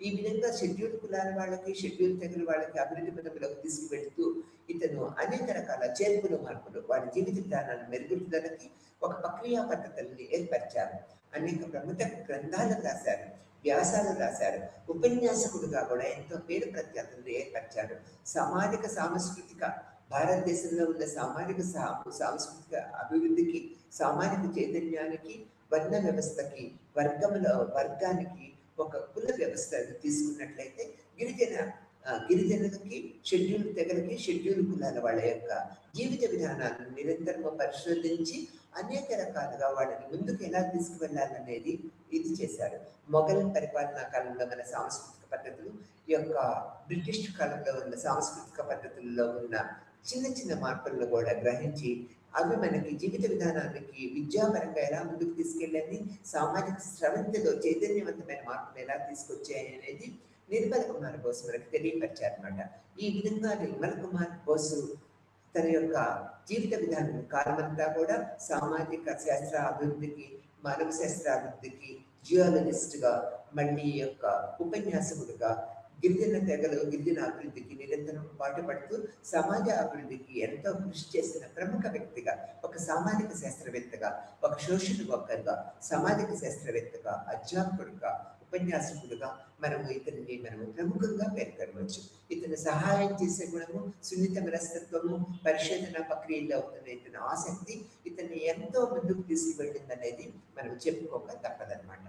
ఈ విధంగా షెడ్యూల్ కులాల వాళ్ళకి, షెడ్యూల్ తెగల వాళ్ళకి అభివృద్ధి పథంలోకి తీసుకువెళ్తూ ఇతను అనేక రకాల చేర్పులు, మార్పులు, వాడి జీవిత విధానాన్ని మెరుగుదలకి ఒక ప్రక్రియా పద్ధతుల్ని ఏర్పరిచారు. అనేక ప్రముఖ గ్రంథాలను రాశారు, వ్యాసాలు రాశారు. ఉపన్యాసకుడుగా కూడా ఎంతో పేరు ప్రఖ్యాతులను ఏర్పరిచారు. సామాజిక సాంస్కృతిక భారతదేశంలో ఉన్న సాంస్కృతిక అభివృద్ధికి, సామాజిక చైతన్యానికి, వర్ణ వ్యవస్థకి, వర్గానికి ఒక కుల వ్యవస్థ తీసుకున్నట్లయితే గిరిజన గిరిజనులకి, షెడ్యూల్ తెగలకి, షెడ్యూల్ కులాల వాళ్ళ యొక్క జీవిత విధానాలను నిరంతరము పరిశోధించి అనేక రకాలుగా వాళ్ళని ముందుకు ఎలా తీసుకువెళ్ళాలనేది ఇది చేశారు. మొఘల్ పరిపాలనా కాలంలో మన సాంస్కృతిక పద్ధతులు, ఈ యొక్క బ్రిటిష్ కాలంలో ఉన్న సాంస్కృతిక పద్ధతుల్లో ఉన్న చిన్న చిన్న మార్పులను కూడా గ్రహించి అవి మనకి జీవిత విధానానికి విద్యాపరంగా ఎలా ముందుకు తీసుకెళ్ళండి, సామాజిక స్రవంతిలో చైతన్యవంతమైన మార్పులు ఎలా తీసుకొచ్చాయి అనేది నిర్మల్ కుమార్ బోస్ మనకు తెలియపరిచారనమాట. ఈ విధంగా నిర్మల్ కుమార్ బోసు తన యొక్క జీవిత విధానం కాలమంతా కూడా సామాజిక శాస్త్ర అభివృద్ధికి, మానవ శాస్త్ర అభివృద్ధికి, జియాలజిస్ట్గా, మళ్ళీ యొక్క ఉపన్యాసకుడుగా, గిరిజన తెగలు గిరిజన అభివృద్ధికి నిరంతరం పాటుపడుతూ సమాజ అభివృద్ధికి ఎంతో కృషి చేసిన ప్రముఖ వ్యక్తిగా, ఒక సామాజిక శాస్త్రవేత్తగా, ఒక సోషల్ వర్కర్గా, సామాజిక శాస్త్రవేత్తగా, అధ్యాపకుడుగా, ఉపన్యాసకుడుగా మనము ప్రముఖంగా పేర్కొనవచ్చు. ఇతను సహాయం చేసే గుణము, సున్నిత మనస్తత్వము, పరిశోధన ప్రక్రియలో అవుతున్న ఇతని ఆసక్తి ఇతన్ని ఎంతో ముందుకు తీసుకువెళ్ళిందనేది మనం చెప్పుకోక తప్పదన్నమాట.